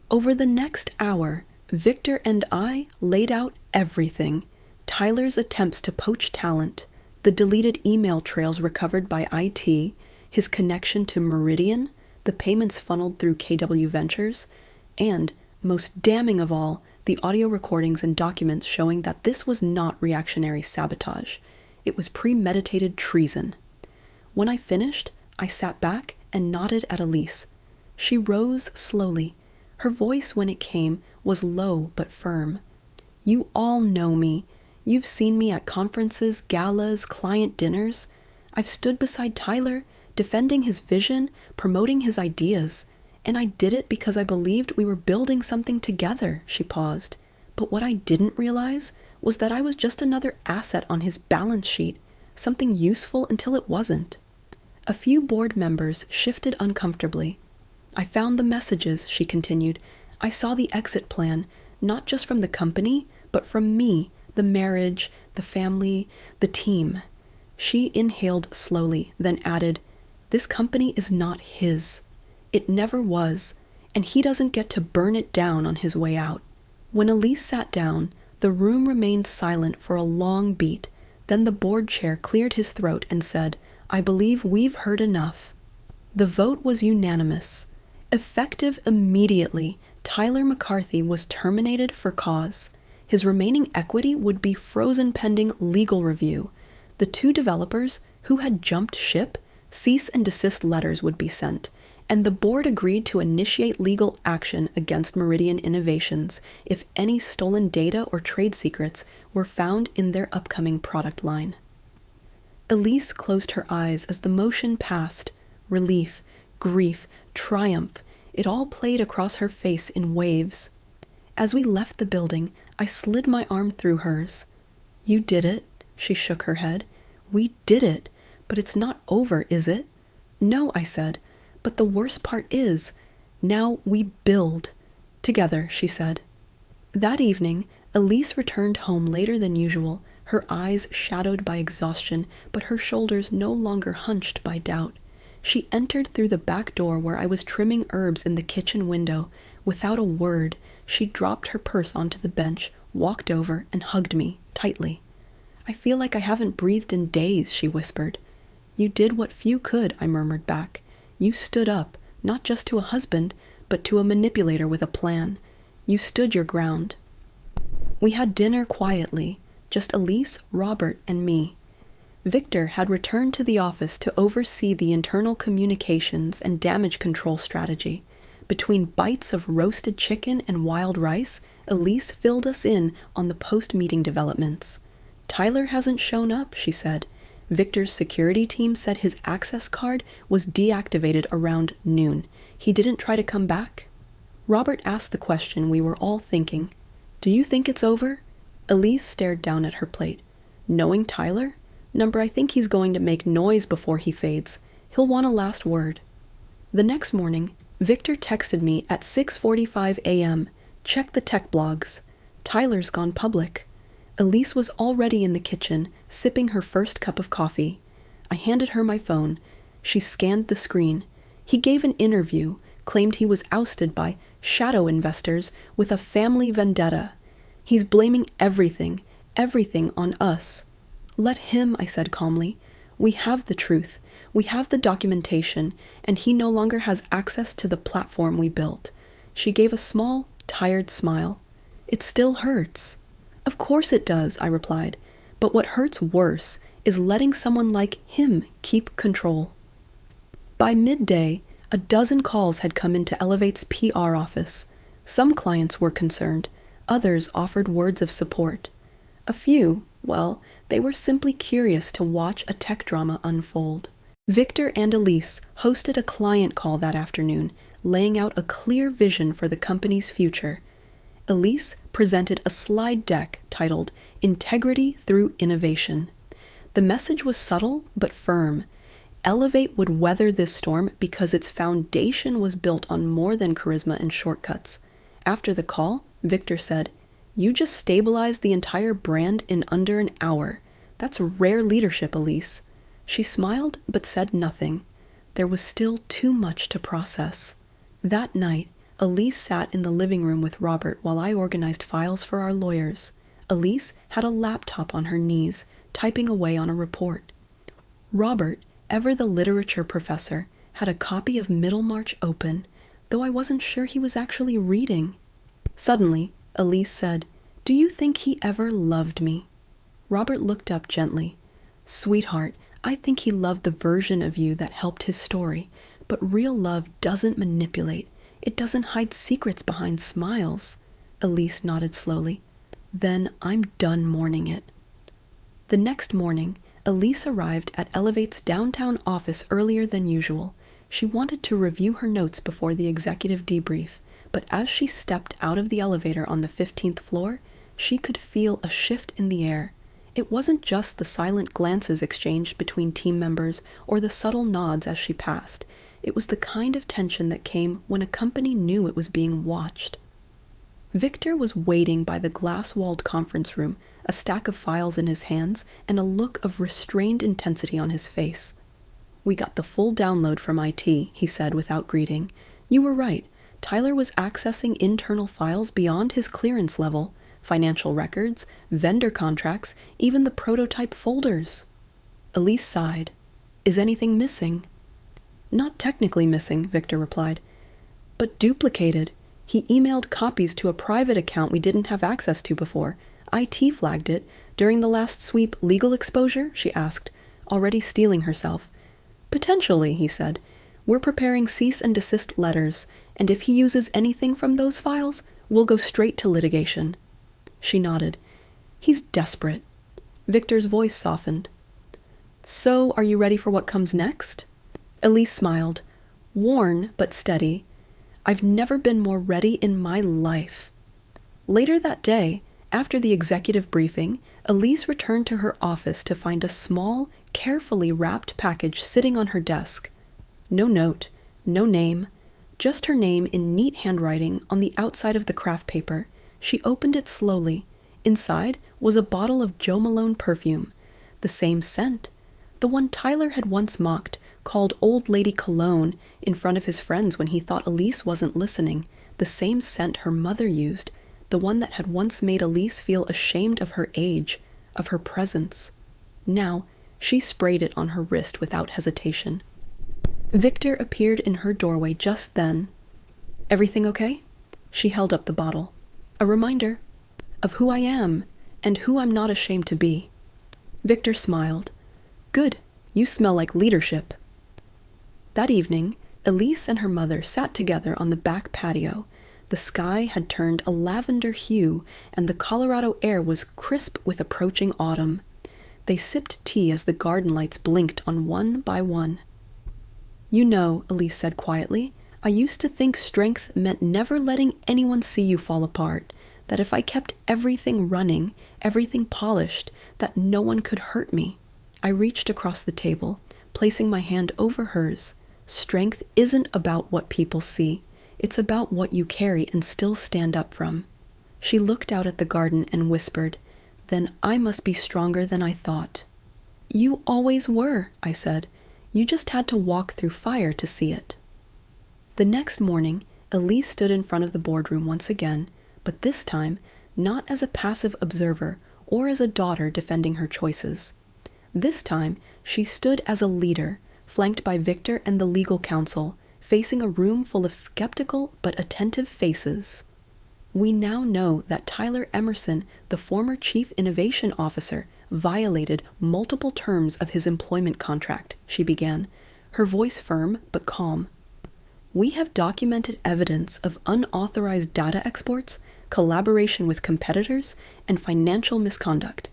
Over the next hour, Victor and I laid out everything. Tyler's attempts to poach talent, the deleted email trails recovered by IT, his connection to Meridian, the payments funneled through KW Ventures, and, most damning of all, the audio recordings and documents showing that this was not reactionary sabotage. It was premeditated treason. When I finished, I sat back and nodded at Elise. She rose slowly. Her voice, when it came, was low but firm. "You all know me. You've seen me at conferences, galas, client dinners. I've stood beside Tyler, defending his vision, promoting his ideas. And I did it because I believed we were building something together," she paused. "But what I didn't realize was that I was just another asset on his balance sheet, something useful until it wasn't." A few board members shifted uncomfortably. "I found the messages," she continued. "I saw the exit plan, not just from the company, but from me, the marriage, the family, the team." She inhaled slowly, then added, "This company is not his. It never was, and he doesn't get to burn it down on his way out." When Elise sat down, the room remained silent for a long beat. Then the board chair cleared his throat and said, "I believe we've heard enough." The vote was unanimous. Effective immediately, Tyler McCarthy was terminated for cause. His remaining equity would be frozen pending legal review. The two developers, who had jumped ship, cease and desist letters would be sent, and the board agreed to initiate legal action against Meridian Innovations if any stolen data or trade secrets were found in their upcoming product line. Elise closed her eyes as the motion passed. Relief, grief, triumph, it all played across her face in waves. As we left the building, I slid my arm through hers. "You did it," she shook her head. "We did it, but it's not over, is it?" "No," I said. "But the worst part is, now we build." "Together," she said. That evening, Elise returned home later than usual, her eyes shadowed by exhaustion, but her shoulders no longer hunched by doubt. She entered through the back door where I was trimming herbs in the kitchen window. Without a word, she dropped her purse onto the bench, walked over, and hugged me tightly. "I feel like I haven't breathed in days," she whispered. "You did what few could," I murmured back. "You stood up, not just to a husband, but to a manipulator with a plan. You stood your ground." We had dinner quietly, just Elise, Robert, and me. Victor had returned to the office to oversee the internal communications and damage control strategy. Between bites of roasted chicken and wild rice, Elise filled us in on the post-meeting developments. "Tyler hasn't shown up," she said. "Victor's security team said his access card was deactivated around noon. He didn't try to come back?" Robert asked the question we were all thinking. "Do you think it's over?" Elise stared down at her plate. "Knowing Tyler? Number, I think he's going to make noise before he fades. He'll want a last word." The next morning, Victor texted me at 6:45 a.m. "Check the tech blogs. Tyler's gone public." Elise was already in the kitchen, sipping her first cup of coffee. I handed her my phone. She scanned the screen. He gave an interview, claimed he was ousted by shadow investors with a family vendetta. He's blaming everything on us. "Let him," I said calmly. "We have the truth. We have the documentation, and he no longer has access to the platform we built." She gave a small, tired smile. "It still hurts." "Of course it does," I replied. "But what hurts worse is letting someone like him keep control." By midday, a dozen calls had come into Elevate's PR office. Some clients were concerned. Others offered words of support. A few, Well, they were simply curious to watch a tech drama unfold. Victor and Elise hosted a client call that afternoon, laying out a clear vision for the company's future. Elise presented a slide deck titled Integrity Through Innovation. The message was subtle but firm. Elevate would weather this storm because its foundation was built on more than charisma and shortcuts. After the call, Victor said, "You just stabilized the entire brand in under an hour. That's rare leadership, Elise." She smiled but said nothing. There was still too much to process. That night, Elise sat in the living room with Robert while I organized files for our lawyers. Elise had a laptop on her knees, typing away on a report. Robert, ever the literature professor, had a copy of Middlemarch open, though I wasn't sure he was actually reading. Suddenly, Elise said, "Do you think he ever loved me?" Robert looked up gently. "Sweetheart, I think he loved the version of you that helped his story, but real love doesn't manipulate. It doesn't hide secrets behind smiles." Elise nodded slowly. "Then I'm done mourning it." The next morning, Elise arrived at Elevate's downtown office earlier than usual. She wanted to review her notes before the executive debrief, but as she stepped out of the elevator on the 15th floor, she could feel a shift in the air. It wasn't just the silent glances exchanged between team members or the subtle nods as she passed. It was the kind of tension that came when a company knew it was being watched. Victor was waiting by the glass-walled conference room, a stack of files in his hands and a look of restrained intensity on his face. "We got the full download from IT," he said without greeting. "You were right. Tyler was accessing internal files beyond his clearance level. Financial records, vendor contracts, even the prototype folders." Elise sighed. "Is anything missing?" "Not technically missing," Victor replied, "but duplicated. He emailed copies to a private account we didn't have access to before. IT flagged it. During the last sweep, legal exposure?" she asked, already steeling herself. "Potentially," he said. "We're preparing cease and desist letters, and if he uses anything from those files, we'll go straight to litigation." She nodded. "He's desperate." Victor's voice softened. "So, are you ready for what comes next?" Elise smiled, worn but steady. "I've never been more ready in my life." Later that day, after the executive briefing, Elise returned to her office to find a small, carefully wrapped package sitting on her desk. No note, no name, just her name in neat handwriting on the outside of the craft paper. She opened it slowly. Inside was a bottle of Jo Malone perfume, the same scent, the one Tyler had once mocked, called Old Lady Cologne in front of his friends when he thought Elise wasn't listening, the same scent her mother used, the one that had once made Elise feel ashamed of her age, of her presence. Now, she sprayed it on her wrist without hesitation. Victor appeared in her doorway just then. "Everything okay?" She held up the bottle. "A reminder of who I am and who I'm not ashamed to be." Victor smiled. "Good, you smell like leadership." That evening, Elise and her mother sat together on the back patio. The sky had turned a lavender hue, and the Colorado air was crisp with approaching autumn. They sipped tea as the garden lights blinked on one by one. "You know," Elise said quietly, "I used to think strength meant never letting anyone see you fall apart, that if I kept everything running, everything polished, that no one could hurt me." I reached across the table, placing my hand over hers. "Strength isn't about what people see. It's about what you carry and still stand up from." She looked out at the garden and whispered, "Then I must be stronger than I thought." "You always were," I said. "You just had to walk through fire to see it." The next morning, Elise stood in front of the boardroom once again, but this time not as a passive observer or as a daughter defending her choices. This time, she stood as a leader, flanked by Victor and the legal counsel, facing a room full of skeptical but attentive faces. "We now know that Tyler Emerson, the former Chief Innovation Officer, violated multiple terms of his employment contract," she began, her voice firm but calm. "We have documented evidence of unauthorized data exports, collaboration with competitors, and financial misconduct.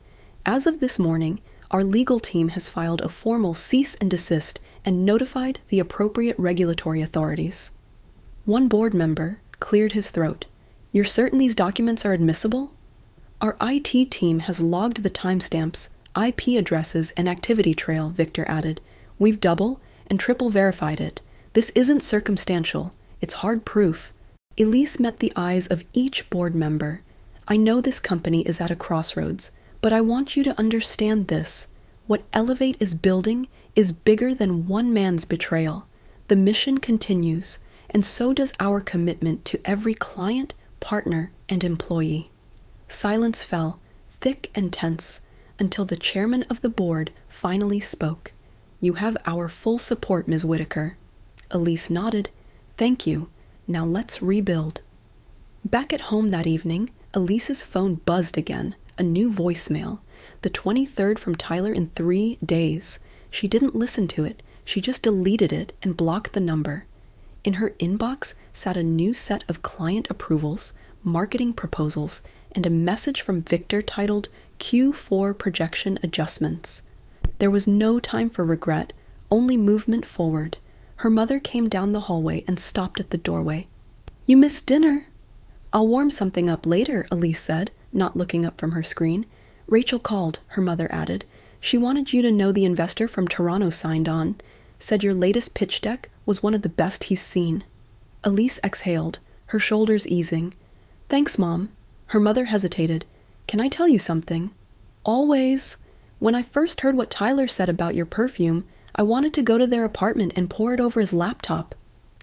As of this morning, our legal team has filed a formal cease and desist and notified the appropriate regulatory authorities. One board member cleared his throat. You're certain these documents are admissible? Our IT team has logged the timestamps, IP addresses, and activity trail, Victor added. We've double and triple verified it. This isn't circumstantial. It's hard proof. Elise met the eyes of each board member. I know this company is at a crossroads, but I want you to understand this. What Elevate is building is bigger than one man's betrayal. The mission continues, and so does our commitment to every client, partner, and employee. Silence fell, thick and tense, until the chairman of the board finally spoke. You have our full support, Ms. Whitaker. Elise nodded. Thank you. Now let's rebuild. Back at home that evening, Elise's phone buzzed again, a new voicemail. The 23rd from Tyler in 3 days. She didn't listen to it. She just deleted it and blocked the number. In her inbox sat a new set of client approvals, marketing proposals, and a message from Victor titled Q4 Projection Adjustments. There was no time for regret, only movement forward. Her mother came down the hallway and stopped at the doorway. You missed dinner. I'll warm something up later, Elise said, not looking up from her screen. Rachel called, her mother added. She wanted you to know the investor from Toronto signed on. Said your latest pitch deck was one of the best he's seen. Elise exhaled, her shoulders easing. Thanks, Mom. Her mother hesitated. Can I tell you something? Always. When I first heard what Tyler said about your perfume, I wanted to go to their apartment and pour it over his laptop.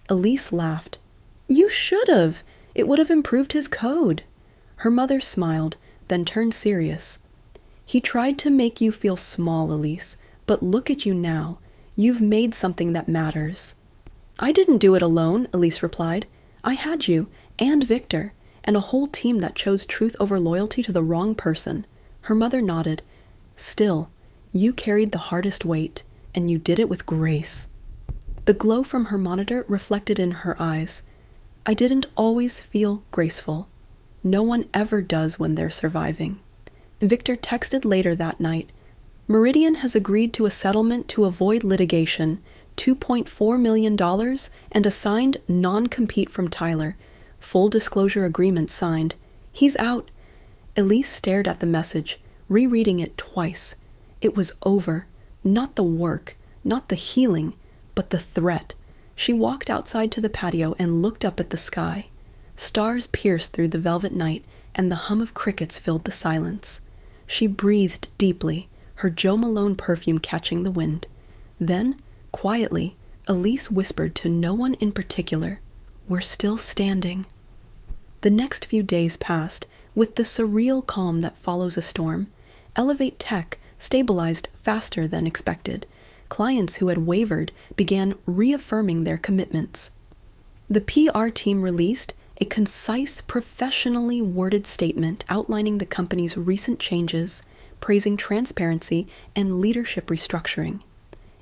Elise laughed. You should have. It would have improved his code. Her mother smiled, then turned serious. He tried to make you feel small, Elise, but look at you now. You've made something that matters. I didn't do it alone, Elise replied. I had you, and Victor, and a whole team that chose truth over loyalty to the wrong person. Her mother nodded. Still, you carried the hardest weight, and you did it with grace. The glow from her monitor reflected in her eyes. I didn't always feel graceful. No one ever does when they're surviving. Victor texted later that night. Meridian has agreed to a settlement to avoid litigation, $2.4 million, and a signed non-compete from Tyler. Full disclosure agreement signed. He's out. Elise stared at the message, rereading it twice. It was over. Not the work, not the healing, but the threat. She walked outside to the patio and looked up at the sky. Stars pierced through the velvet night, and the hum of crickets filled the silence. She breathed deeply, her Jo Malone perfume catching the wind. Then, quietly, Elise whispered to no one in particular, "We're still standing." The next few days passed, with the surreal calm that follows a storm. Elevate Tech stabilized faster than expected. Clients who had wavered began reaffirming their commitments. The PR team released a concise, professionally worded statement outlining the company's recent changes, praising transparency and leadership restructuring.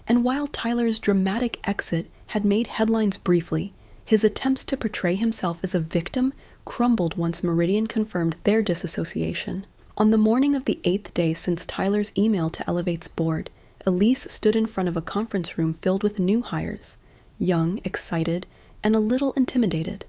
And while Tyler's dramatic exit had made headlines briefly, his attempts to portray himself as a victim crumbled once Meridian confirmed their disassociation. On the morning of the 8th day since Tyler's email to Elevate's board, Elise stood in front of a conference room filled with new hires, young, excited, and a little intimidated.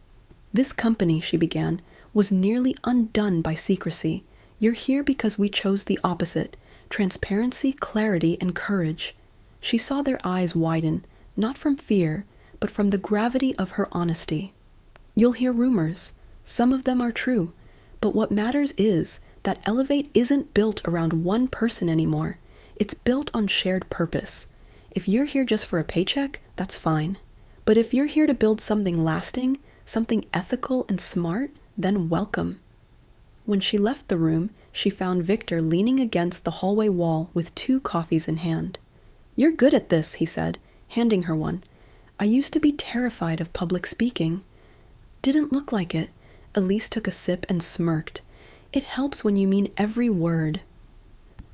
This company, she began, was nearly undone by secrecy. You're here because we chose the opposite: transparency, clarity, and courage. She saw their eyes widen, not from fear, but from the gravity of her honesty. You'll hear rumors. Some of them are true. But what matters is that Elevate isn't built around one person anymore. It's built on shared purpose. If you're here just for a paycheck, that's fine. But if you're here to build something lasting, something ethical and smart, then welcome. When she left the room, she found Victor leaning against the hallway wall with 2 coffees in hand. You're good at this, he said, handing her one. I used to be terrified of public speaking. Didn't look like it. Elise took a sip and smirked. It helps when you mean every word.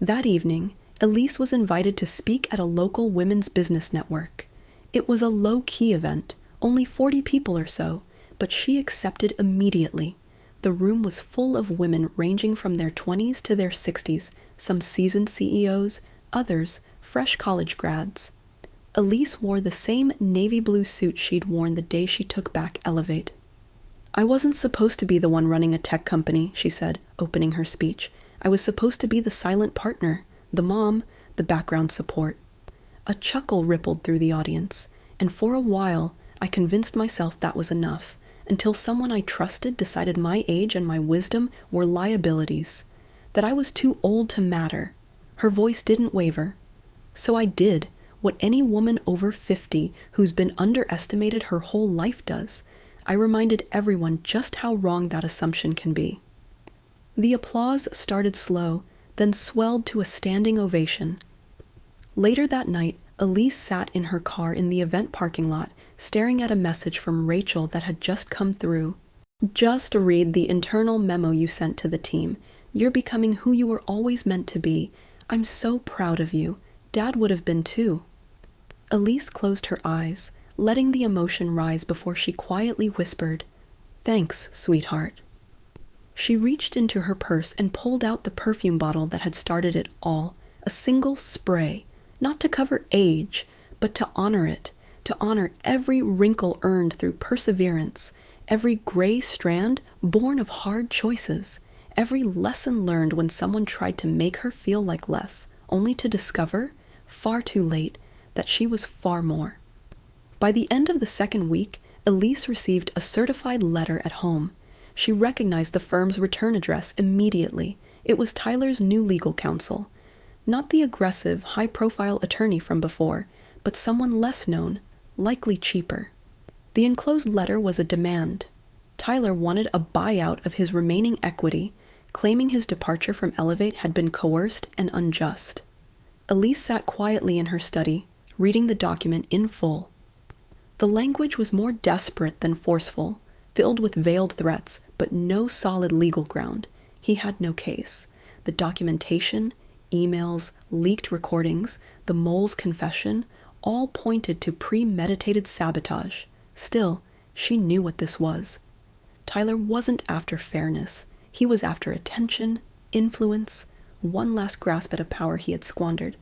That evening, Elise was invited to speak at a local women's business network. It was a low-key event, only 40 people or so, but she accepted immediately. The room was full of women ranging from their 20s to their 60s, some seasoned CEOs, others fresh college grads. Elise wore the same navy blue suit she'd worn the day she took back Elevate. "I wasn't supposed to be the one running a tech company," she said, opening her speech. "I was supposed to be the silent partner, the mom, the background support." A chuckle rippled through the audience, and for a while I convinced myself that was enough, until someone I trusted decided my age and my wisdom were liabilities, that I was too old to matter. Her voice didn't waver. So I did what any woman over 50 who's been underestimated her whole life does. I reminded everyone just how wrong that assumption can be. The applause started slow, then swelled to a standing ovation. Later that night, Elise sat in her car in the event parking lot, staring at a message from Rachel that had just come through. "Just read the internal memo you sent to the team. You're becoming who you were always meant to be. I'm so proud of you. Dad would have been too." Elise closed her eyes, letting the emotion rise before she quietly whispered, "Thanks, sweetheart." She reached into her purse and pulled out the perfume bottle that had started it all, a single spray, not to cover age, but to honor it, to honor every wrinkle earned through perseverance, every gray strand born of hard choices, every lesson learned when someone tried to make her feel like less, only to discover, far too late, that she was far more. By the end of the second week, Elise received a certified letter at home. She recognized the firm's return address immediately. It was Tyler's new legal counsel. Not the aggressive, high-profile attorney from before, but someone less known, likely cheaper. The enclosed letter was a demand. Tyler wanted a buyout of his remaining equity, claiming his departure from Elevate had been coerced and unjust. Elise sat quietly in her study, reading the document in full. The language was more desperate than forceful, filled with veiled threats, but no solid legal ground. He had no case. The documentation, emails, leaked recordings, the mole's confession, all pointed to premeditated sabotage. Still, she knew what this was. Tyler wasn't after fairness. He was after attention, influence, one last grasp at a power he had squandered.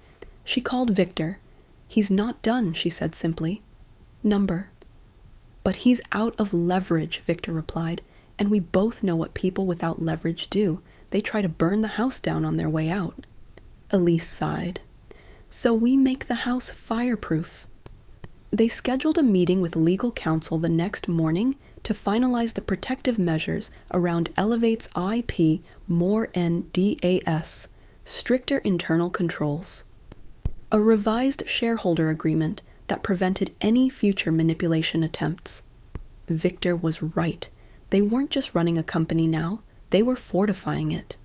She called Victor. "He's not done," she said simply. "Number." "But he's out of leverage," Victor replied, "and we both know what people without leverage do. They try to burn the house down on their way out." Elise sighed. "So we make the house fireproof." They scheduled a meeting with legal counsel the next morning to finalize the protective measures around Elevate's IP more NDAS, stricter internal controls. A revised shareholder agreement that prevented any future manipulation attempts. Victor was right. They weren't just running a company now, they were fortifying it.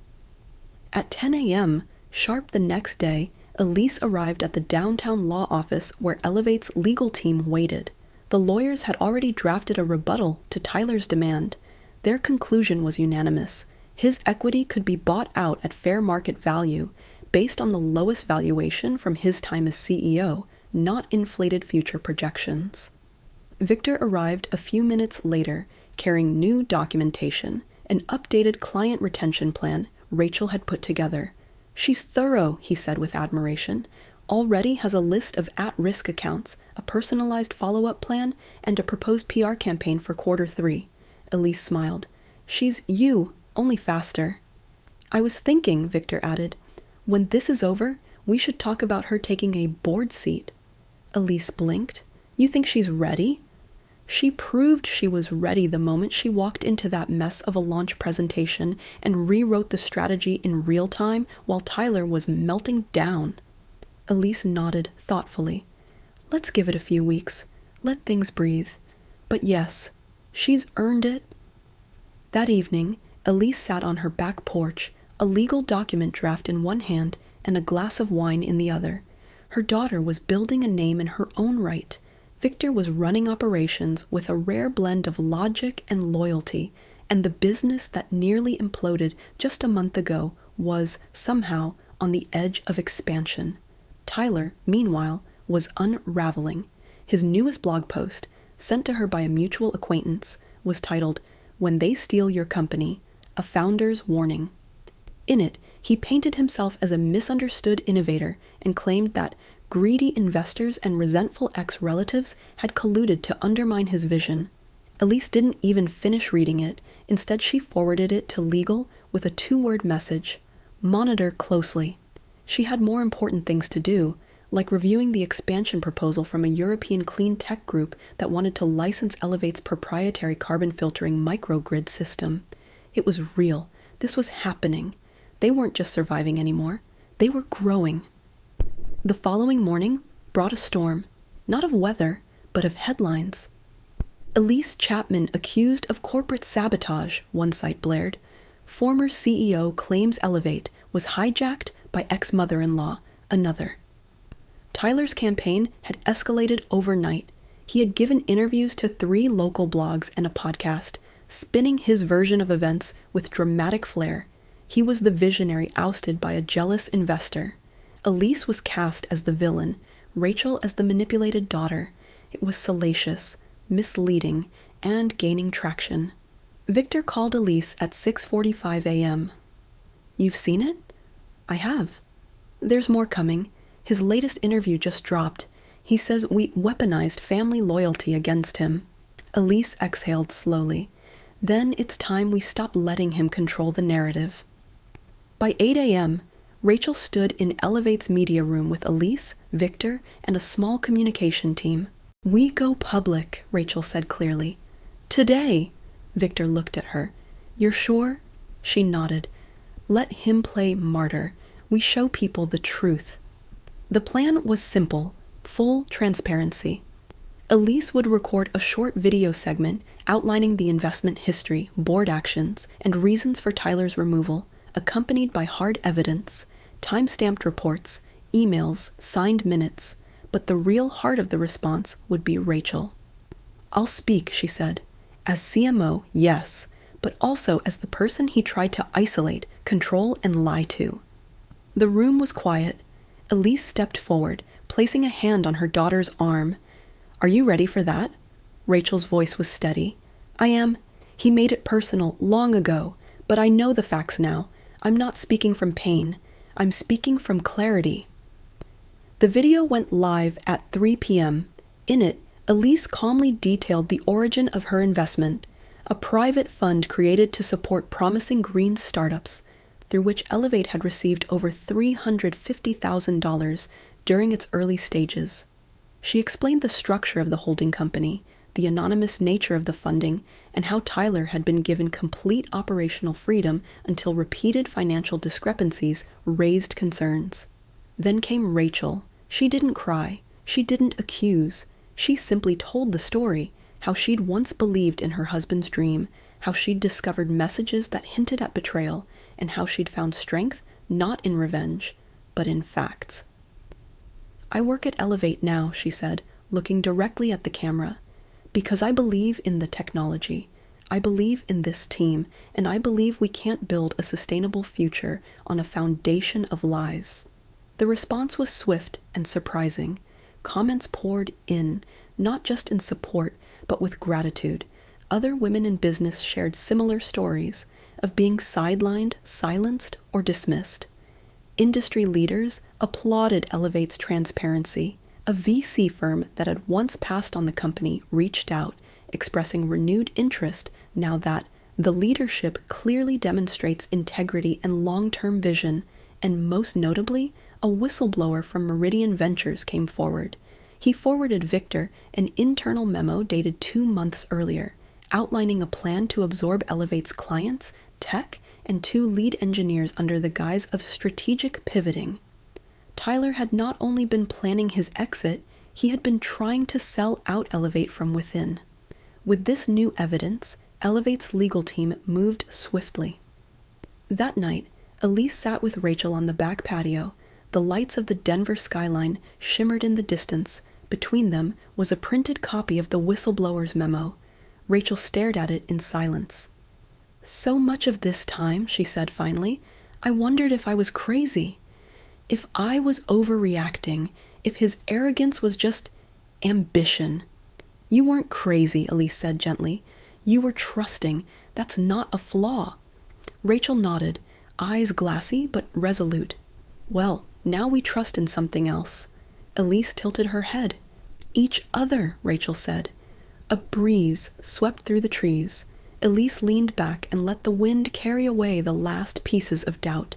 At 10 a.m., sharp the next day, Elise arrived at the downtown law office where Elevate's legal team waited. The lawyers had already drafted a rebuttal to Tyler's demand. Their conclusion was unanimous. His equity could be bought out at fair market value, based on the lowest valuation from his time as CEO, not inflated future projections. Victor arrived a few minutes later, carrying new documentation, an updated client retention plan Rachel had put together. "She's thorough," he said with admiration. "Already has a list of at-risk accounts, a personalized follow-up plan, and a proposed PR campaign for Q3. Elise smiled. "She's you, only faster." "I was thinking," Victor added, "when this is over, we should talk about her taking a board seat." Elise blinked. "You think she's ready?" She proved she was ready the moment she walked into that mess of a launch presentation and rewrote the strategy in real time while Tyler was melting down. Elise nodded thoughtfully. "Let's give it a few weeks. Let things breathe. But yes, she's earned it." That evening, Elise sat on her back porch, a legal document draft in one hand and a glass of wine in the other. Her daughter was building a name in her own right. Victor was running operations with a rare blend of logic and loyalty, and the business that nearly imploded just a month ago was, somehow, on the edge of expansion. Tyler, meanwhile, was unraveling. His newest blog post, sent to her by a mutual acquaintance, was titled, When They Steal Your Company, A Founder's Warning. In it, he painted himself as a misunderstood innovator and claimed that greedy investors and resentful ex-relatives had colluded to undermine his vision. Elise didn't even finish reading it. Instead, she forwarded it to legal with a 2-word message: monitor closely. She had more important things to do, like reviewing the expansion proposal from a European clean tech group that wanted to license Elevate's proprietary carbon-filtering microgrid system. It was real. This was happening. They weren't just surviving anymore. They were growing. The following morning brought a storm, not of weather, but of headlines. Elise Chapman accused of corporate sabotage, one site blared. Former CEO claims Elevate was hijacked by ex-mother-in-law, another. Tyler's campaign had escalated overnight. He had given interviews to 3 local blogs and a podcast, spinning his version of events with dramatic flair. He was the visionary ousted by a jealous investor. Elise was cast as the villain, Rachel as the manipulated daughter. It was salacious, misleading, and gaining traction. Victor called Elise at 6:45 a.m. "You've seen it?" "I have." "There's more coming. His latest interview just dropped. He says we weaponized family loyalty against him." Elise exhaled slowly. "Then it's time we stop letting him control the narrative." By 8 a.m., Rachel stood in Elevate's media room with Elise, Victor, and a small communication team. "We go public," Rachel said clearly. "Today." Victor looked at her. "You're sure?" She nodded. "Let him play martyr. We show people the truth." The plan was simple: full transparency. Elise would record a short video segment outlining the investment history, board actions, and reasons for Tyler's removal, accompanied by hard evidence, time-stamped reports, emails, signed minutes. But the real heart of the response would be Rachel. "I'll speak," she said. "As CMO, yes, but also as the person he tried to isolate, control, and lie to." The room was quiet. Elise stepped forward, placing a hand on her daughter's arm. "Are you ready for that?" Rachel's voice was steady. "I am. He made it personal long ago, but I know the facts now. I'm not speaking from pain. I'm speaking from clarity." The video went live at 3 p.m. In it, Elise calmly detailed the origin of her investment, a private fund created to support promising green startups, through which Elevate had received over $350,000 during its early stages. She explained the structure of the holding company, the anonymous nature of the funding, and how Tyler had been given complete operational freedom until repeated financial discrepancies raised concerns. Then came Rachel. She didn't cry. She didn't accuse. She simply told the story, how she'd once believed in her husband's dream, how she'd discovered messages that hinted at betrayal, and how she'd found strength not in revenge, but in facts. "I work at Elevate now," she said, looking directly at the camera, "because I believe in the technology. I believe in this team, and I believe we can't build a sustainable future on a foundation of lies." The response was swift and surprising. Comments poured in, not just in support, but with gratitude. Other women in business shared similar stories of being sidelined, silenced, or dismissed. Industry leaders applauded Elevate's transparency. A VC firm that had once passed on the company reached out, expressing renewed interest now that the leadership clearly demonstrates integrity and long-term vision, and most notably, a whistleblower from Meridian Ventures came forward. He forwarded Victor an internal memo dated 2 months earlier, outlining a plan to absorb Elevate's clients, tech, and 2 lead engineers under the guise of strategic pivoting. Tyler had not only been planning his exit, he had been trying to sell out Elevate from within. With this new evidence, Elevate's legal team moved swiftly. That night, Elise sat with Rachel on the back patio. The lights of the Denver skyline shimmered in the distance. Between them was a printed copy of the whistleblower's memo. Rachel stared at it in silence. "So much of this time," she said finally, "I wondered if I was crazy. If I was overreacting, if his arrogance was just ambition." "You weren't crazy," Elise said gently. "You were trusting. That's not a flaw." Rachel nodded, eyes glassy but resolute. "Well, now we trust in something else." Elise tilted her head. "Each other," Rachel said. A breeze swept through the trees. Elise leaned back and let the wind carry away the last pieces of doubt.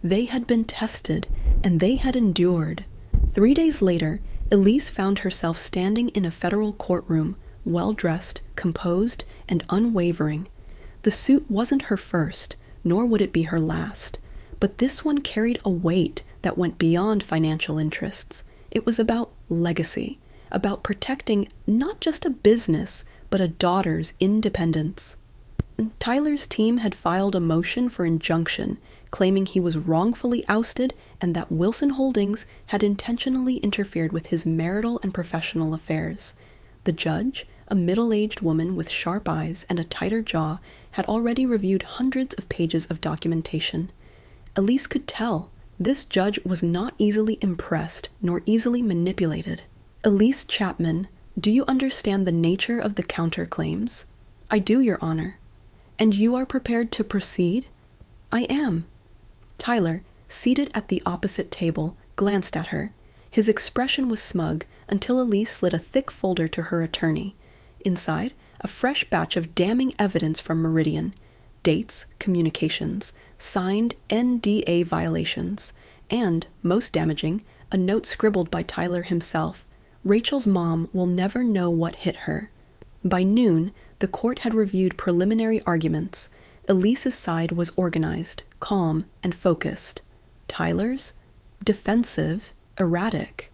They had been tested, and they had endured. 3 days later, Elise found herself standing in a federal courtroom, well-dressed, composed, and unwavering. The suit wasn't her first, nor would it be her last, but this one carried a weight that went beyond financial interests. It was about legacy, about protecting not just a business, but a daughter's independence. Tyler's team had filed a motion for injunction, claiming he was wrongfully ousted and that Wilson Holdings had intentionally interfered with his marital and professional affairs. The judge, a middle-aged woman with sharp eyes and a tighter jaw, had already reviewed hundreds of pages of documentation. Elise could tell this judge was not easily impressed nor easily manipulated. "Elise Chapman, do you understand the nature of the counterclaims?" "I do, Your Honor." "And you are prepared to proceed?" "I am." Tyler, seated at the opposite table, glanced at her. His expression was smug until Elise slid a thick folder to her attorney. Inside, a fresh batch of damning evidence from Meridian. Dates, communications, signed NDA violations, and, most damaging, a note scribbled by Tyler himself. "Rachel's mom will never know what hit her." By noon, the court had reviewed preliminary arguments. Elise's side was organized, calm, and focused. Tyler's? Defensive, erratic.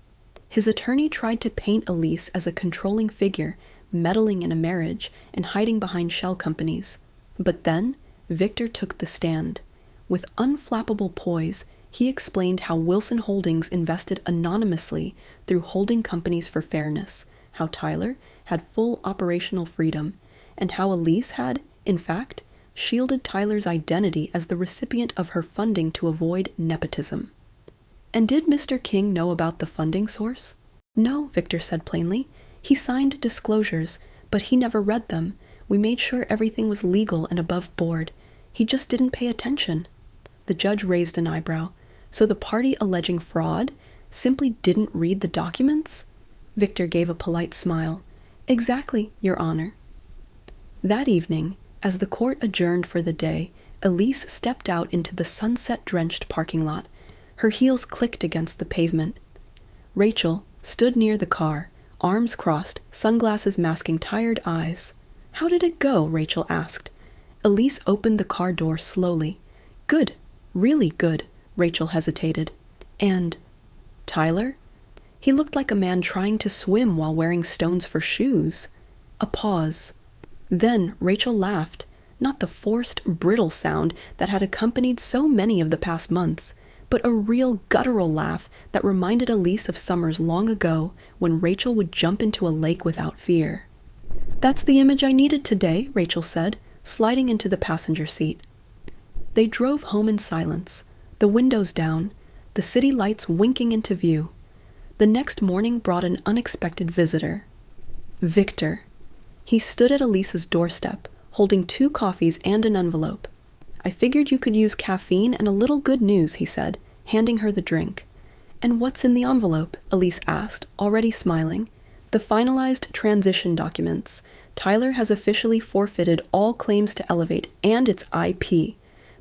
His attorney tried to paint Elise as a controlling figure, meddling in a marriage and hiding behind shell companies. But then, Victor took the stand. With unflappable poise, he explained how Wilson Holdings invested anonymously through holding companies for fairness, how Tyler had full operational freedom, and how Elise had, in fact, shielded Tyler's identity as the recipient of her funding to avoid nepotism. "And did Mr. King know about the funding source?" "No," Victor said plainly. "He signed disclosures, but he never read them. We made sure everything was legal and above board. He just didn't pay attention." The judge raised an eyebrow. "So the party alleging fraud simply didn't read the documents?" Victor gave a polite smile. "Exactly, Your Honor." That evening, as the court adjourned for the day, Elise stepped out into the sunset-drenched parking lot. Her heels clicked against the pavement. Rachel stood near the car, arms crossed, sunglasses masking tired eyes. "How did it go?" Rachel asked. Elise opened the car door slowly. "Good, really good," Rachel hesitated. "And Tyler?" He looked like a man trying to swim while wearing stones for shoes. A pause. Then Rachel laughed, not the forced, brittle sound that had accompanied so many of the past months, but a real guttural laugh that reminded Elise of summers long ago when Rachel would jump into a lake without fear. "That's the image I needed today," Rachel said, sliding into the passenger seat. They drove home in silence, the windows down, the city lights winking into view. The next morning brought an unexpected visitor. Victor. He stood at Elise's doorstep, holding 2 coffees and an envelope. "I figured you could use caffeine and a little good news," he said, handing her the drink. "And what's in the envelope?" Elise asked, already smiling. "The finalized transition documents. Tyler has officially forfeited all claims to Elevate and its IP.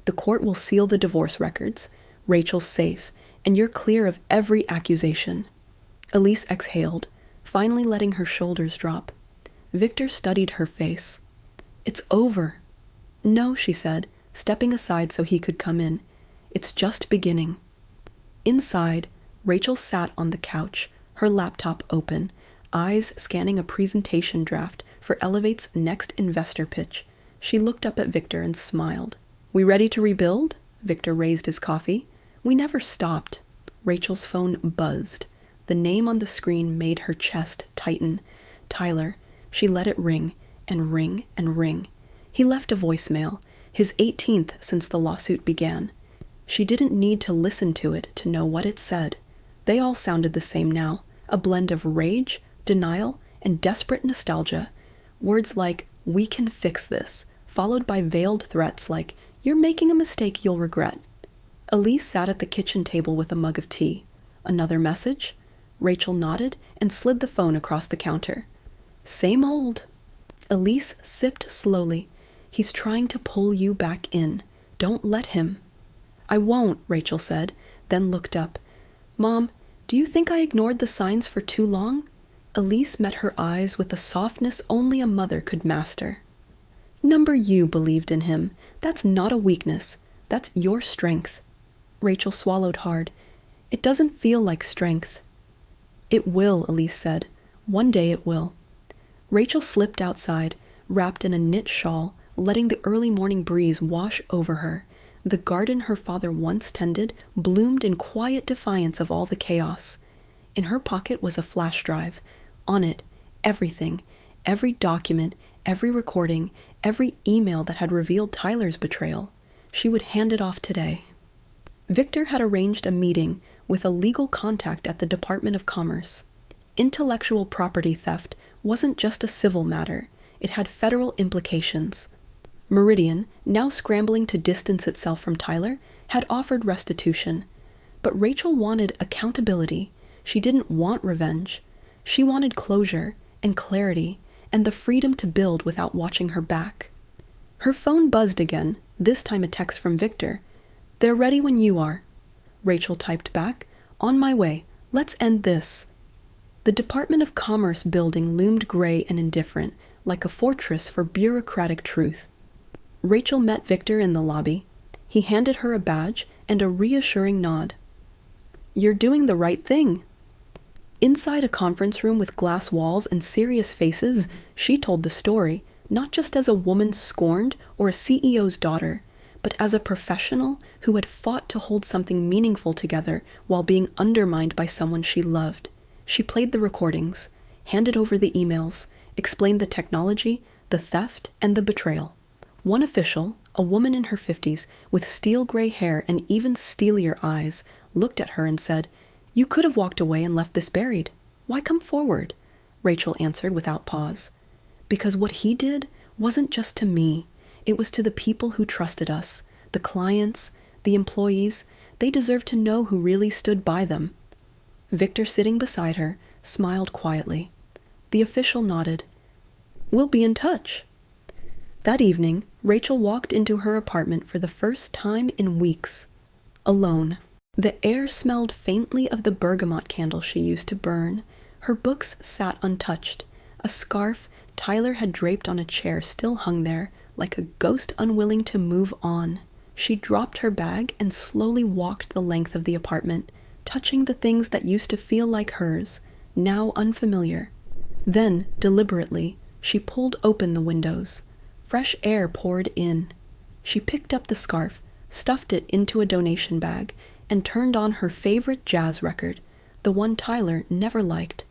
The court will seal the divorce records. Rachel's safe, and you're clear of every accusation." Elise exhaled, finally letting her shoulders drop. Victor studied her face. "It's over." "No," she said, stepping aside so he could come in. "It's just beginning." Inside, Rachel sat on the couch, her laptop open, eyes scanning a presentation draft for Elevate's next investor pitch. She looked up at Victor and smiled. "We ready to rebuild?" Victor raised his coffee. "We never stopped." Rachel's phone buzzed. The name on the screen made her chest tighten. Tyler. She let it ring, and ring, and ring. He left a voicemail, his 18th since the lawsuit began. She didn't need to listen to it to know what it said. They all sounded the same now, a blend of rage, denial, and desperate nostalgia. Words like, "We can fix this," followed by veiled threats like, "You're making a mistake you'll regret." Elise sat at the kitchen table with a mug of tea. "Another message?" Rachel nodded and slid the phone across the counter. "Same old." Elise sipped slowly. "He's trying to pull you back in. Don't let him." "I won't," Rachel said, then looked up. "Mom, do you think I ignored the signs for too long?" Elise met her eyes with a softness only a mother could master. "Number you believed in him. That's not a weakness. That's your strength." Rachel swallowed hard. "It doesn't feel like strength." "It will," Elise said. "One day it will." Rachel slipped outside, wrapped in a knit shawl, letting the early morning breeze wash over her. The garden her father once tended bloomed in quiet defiance of all the chaos. In her pocket was a flash drive. On it, everything, every document, every recording, every email that had revealed Tyler's betrayal. She would hand it off today. Victor had arranged a meeting with a legal contact at the Department of Commerce. Intellectual property theft wasn't just a civil matter, it had federal implications. Meridian, now scrambling to distance itself from Tyler, had offered restitution. But Rachel wanted accountability. She didn't want revenge. She wanted closure and clarity and the freedom to build without watching her back. Her phone buzzed again, this time a text from Victor. "They're ready when you are." Rachel typed back, "On my way. Let's end this." The Department of Commerce building loomed gray and indifferent, like a fortress for bureaucratic truth. Rachel met Victor in the lobby. He handed her a badge and a reassuring nod. "You're doing the right thing." Inside a conference room with glass walls and serious faces, she told the story, not just as a woman scorned or a CEO's daughter, but as a professional who had fought to hold something meaningful together while being undermined by someone she loved. She played the recordings, handed over the emails, explained the technology, the theft, and the betrayal. One official, a woman in her 50s, with steel gray hair and even steelier eyes, looked at her and said, "You could have walked away and left this buried. Why come forward?" Rachel answered without pause. "Because what he did wasn't just to me. It was to the people who trusted us, the clients, the employees. They deserve to know who really stood by them." Victor, sitting beside her, smiled quietly. The official nodded. "We'll be in touch." That evening, Rachel walked into her apartment for the first time in weeks. Alone. The air smelled faintly of the bergamot candle she used to burn. Her books sat untouched. A scarf Tyler had draped on a chair still hung there, like a ghost unwilling to move on. She dropped her bag and slowly walked the length of the apartment, touching the things that used to feel like hers, now unfamiliar. Then, deliberately, she pulled open the windows. Fresh air poured in. She picked up the scarf, stuffed it into a donation bag, and turned on her favorite jazz record, the one Tyler never liked.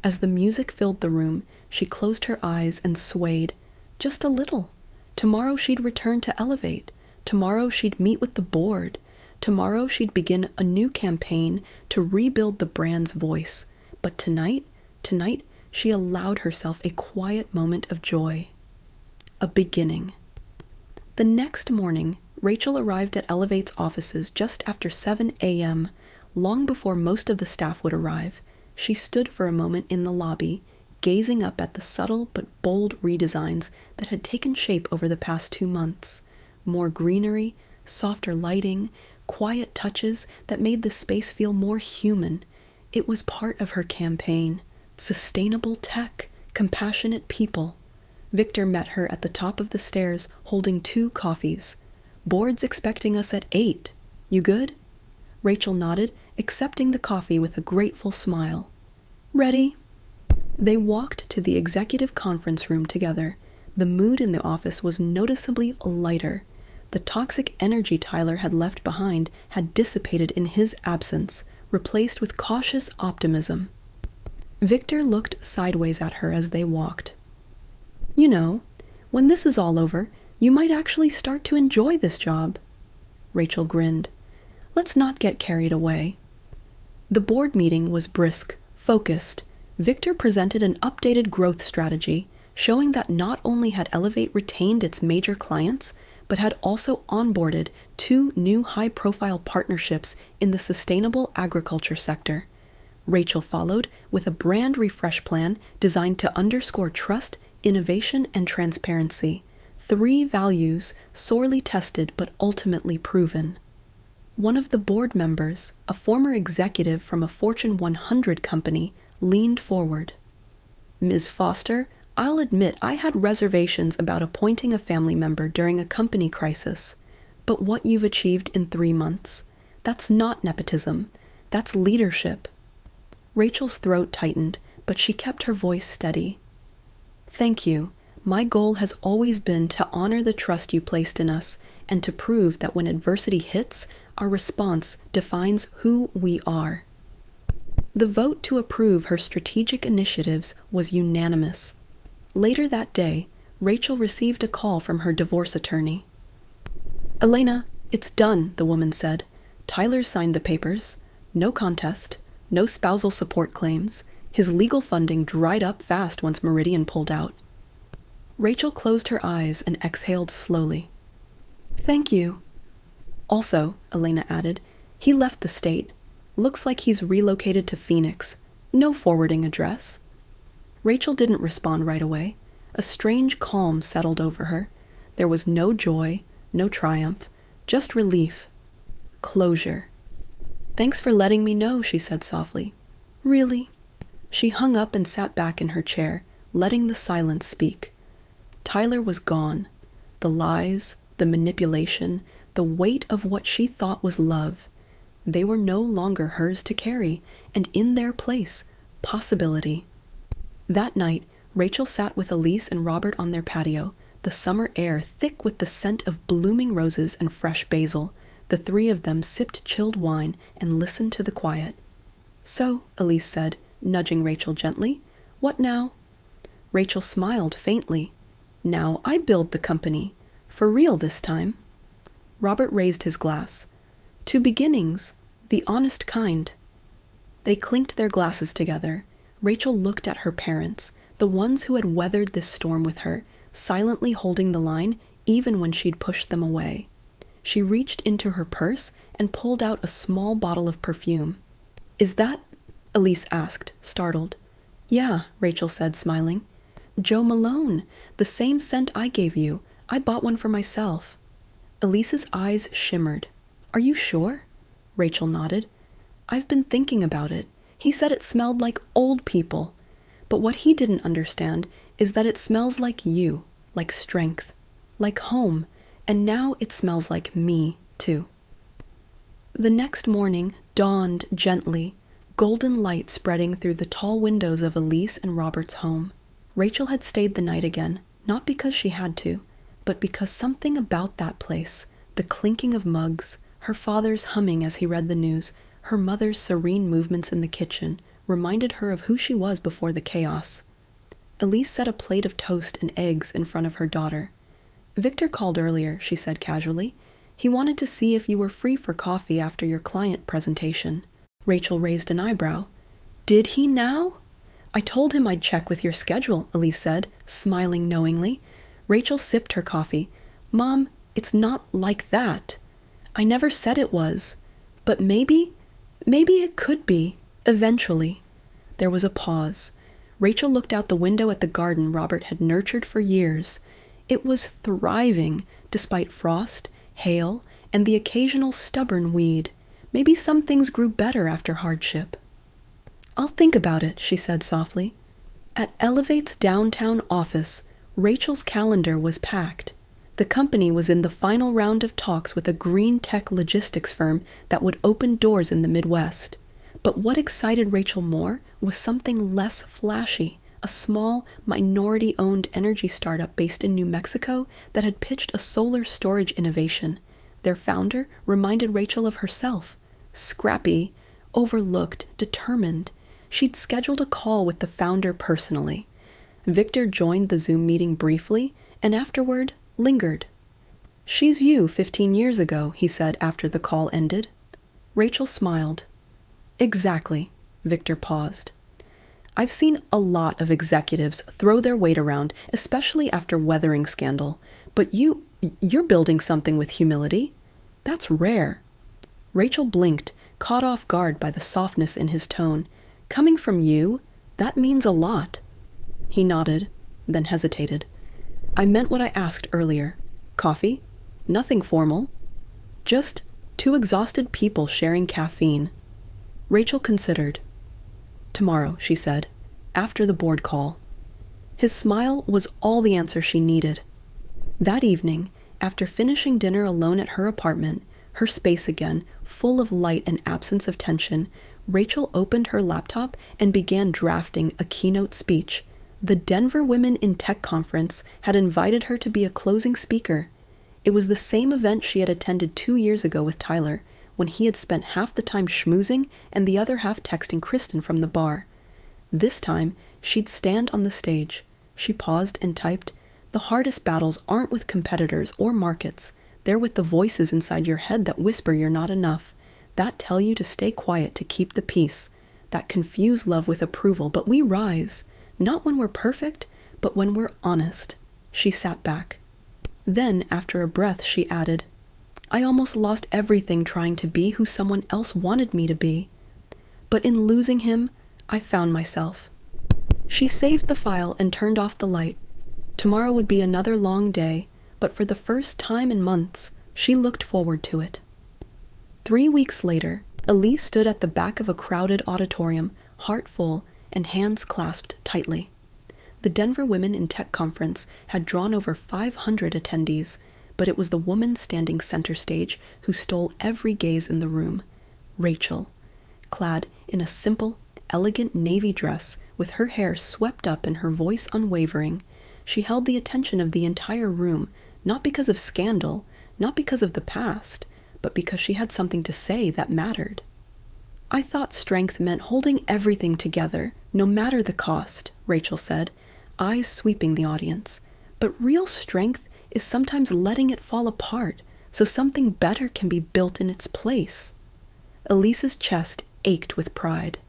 As the music filled the room, she closed her eyes and swayed. Just a little. Tomorrow she'd return to Elevate. Tomorrow she'd meet with the board. Tomorrow she'd begin a new campaign to rebuild the brand's voice. But tonight, she allowed herself a quiet moment of joy. A beginning. The next morning, Rachel arrived at Elevate's offices just after 7 a.m., long before most of the staff would arrive. She stood for a moment in the lobby, gazing up at the subtle but bold redesigns that had taken shape over the past 2 months. More greenery, softer lighting, quiet touches that made the space feel more human. It was part of her campaign. Sustainable tech, compassionate people. Victor met her at the top of the stairs, holding 2 coffees. "Board's expecting us at 8. You good?" Rachel nodded, accepting the coffee with a grateful smile. "Ready?" They walked to the executive conference room together. The mood in the office was noticeably lighter. The toxic energy Tyler had left behind had dissipated in his absence, replaced with cautious optimism. Victor looked sideways at her as they walked. "You know, when this is all over, you might actually start to enjoy this job." Rachel grinned. "Let's not get carried away." The board meeting was brisk, focused. Victor presented an updated growth strategy, showing that not only had Elevate retained its major clients, but had also onboarded 2 new high-profile partnerships in the sustainable agriculture sector. Rachel followed with a brand refresh plan designed to underscore trust, innovation, and transparency. 3 values sorely tested but ultimately proven. One of the board members, a former executive from a Fortune 100 company, leaned forward. "Ms. Foster, I'll admit I had reservations about appointing a family member during a company crisis. But what you've achieved in 3 months, that's not nepotism. That's leadership." Rachel's throat tightened, but she kept her voice steady. "Thank you. My goal has always been to honor the trust you placed in us and to prove that when adversity hits, our response defines who we are." The vote to approve her strategic initiatives was unanimous. Later that day, Rachel received a call from her divorce attorney. "Elena, it's done," the woman said. "Tyler signed the papers. No contest. No spousal support claims. His legal funding dried up fast once Meridian pulled out." Rachel closed her eyes and exhaled slowly. "Thank you." "Also," Elena added, "he left the state. Looks like he's relocated to Phoenix. No forwarding address." Rachel didn't respond right away. A strange calm settled over her. There was no joy, no triumph, just relief. Closure. "Thanks for letting me know," she said softly. "Really?" She hung up and sat back in her chair, letting the silence speak. Tyler was gone. The lies, the manipulation, the weight of what she thought was love. They were no longer hers to carry, and in their place, possibility. That night, Rachel sat with Elise and Robert on their patio, the summer air thick with the scent of blooming roses and fresh basil. The 3 of them sipped chilled wine and listened to the quiet. "So," Elise said, nudging Rachel gently, "what now?" Rachel smiled faintly. "Now I build the company. For real this time." Robert raised his glass. "To beginnings, the honest kind." They clinked their glasses together. Rachel looked at her parents, the ones who had weathered this storm with her, silently holding the line even when she'd pushed them away. She reached into her purse and pulled out a small bottle of perfume. "Is that?" Elise asked, startled. "Yeah," Rachel said, smiling. "Jo Malone, the same scent I gave you. I bought one for myself." Elise's eyes shimmered. "Are you sure?" Rachel nodded. "I've been thinking about it. He said it smelled like old people. But what he didn't understand is that it smells like you, like strength, like home, and now it smells like me, too." The next morning dawned gently, golden light spreading through the tall windows of Elise and Robert's home. Rachel had stayed the night again, not because she had to, but because something about that place, the clinking of mugs, her father's humming as he read the news, her mother's serene movements in the kitchen, reminded her of who she was before the chaos. Elise set a plate of toast and eggs in front of her daughter. "Victor called earlier," she said casually. "He wanted to see if you were free for coffee after your client presentation." Rachel raised an eyebrow. "Did he now?" "I told him I'd check with your schedule," Elise said, smiling knowingly. Rachel sipped her coffee. "Mom, it's not like that. I never said it was. But maybe it could be, eventually." There was a pause. Rachel looked out the window at the garden Robert had nurtured for years. It was thriving, despite frost, hail, and the occasional stubborn weed. Maybe some things grew better after hardship. "I'll think about it," she said softly. At Elevate's downtown office, Rachel's calendar was packed. The company was in the final round of talks with a green tech logistics firm that would open doors in the Midwest. But what excited Rachel more was something less flashy, a small, minority-owned energy startup based in New Mexico that had pitched a solar storage innovation. Their founder reminded Rachel of herself. Scrappy, overlooked, determined. She'd scheduled a call with the founder personally. Victor joined the Zoom meeting briefly, and afterward lingered. "She's you 15 years ago," he said after the call ended. Rachel smiled. "Exactly." Victor paused. I've seen a lot of executives throw their weight around, especially after weathering scandal. But you're building something with humility. That's rare. Rachel blinked, caught off guard by the softness in his tone. Coming from you, that means a lot. He nodded, then hesitated. I meant what I asked earlier. Coffee? Nothing formal. Just two exhausted people sharing caffeine. Rachel considered. Tomorrow, she said, after the board call. His smile was all the answer she needed. That evening, after finishing dinner alone at her apartment, her space again, full of light and absence of tension, Rachel opened her laptop and began drafting a keynote speech. The Denver Women in Tech Conference had invited her to be a closing speaker. It was the same event she had attended 2 years ago with Tyler, when he had spent half the time schmoozing and the other half texting Kristen from the bar. This time, she'd stand on the stage. She paused and typed, "The hardest battles aren't with competitors or markets. They're with the voices inside your head that whisper you're not enough, that tell you to stay quiet to keep the peace, that confuse love with approval, but we rise, not when we're perfect, but when we're honest." She sat back. Then, after a breath, she added, "I almost lost everything trying to be who someone else wanted me to be. But in losing him, I found myself." She saved the file and turned off the light. Tomorrow would be another long day, but for the first time in months, she looked forward to it. 3 weeks later, Elise stood at the back of a crowded auditorium, heart full and hands clasped tightly. The Denver Women in Tech Conference had drawn over 500 attendees, but it was the woman standing center stage who stole every gaze in the room. Rachel, clad in a simple, elegant navy dress with her hair swept up and her voice unwavering, she held the attention of the entire room, not because of scandal, not because of the past, but because she had something to say that mattered. "I thought strength meant holding everything together, no matter the cost," Rachel said, eyes sweeping the audience. "But real strength is sometimes letting it fall apart, so something better can be built in its place." Elise's chest ached with pride.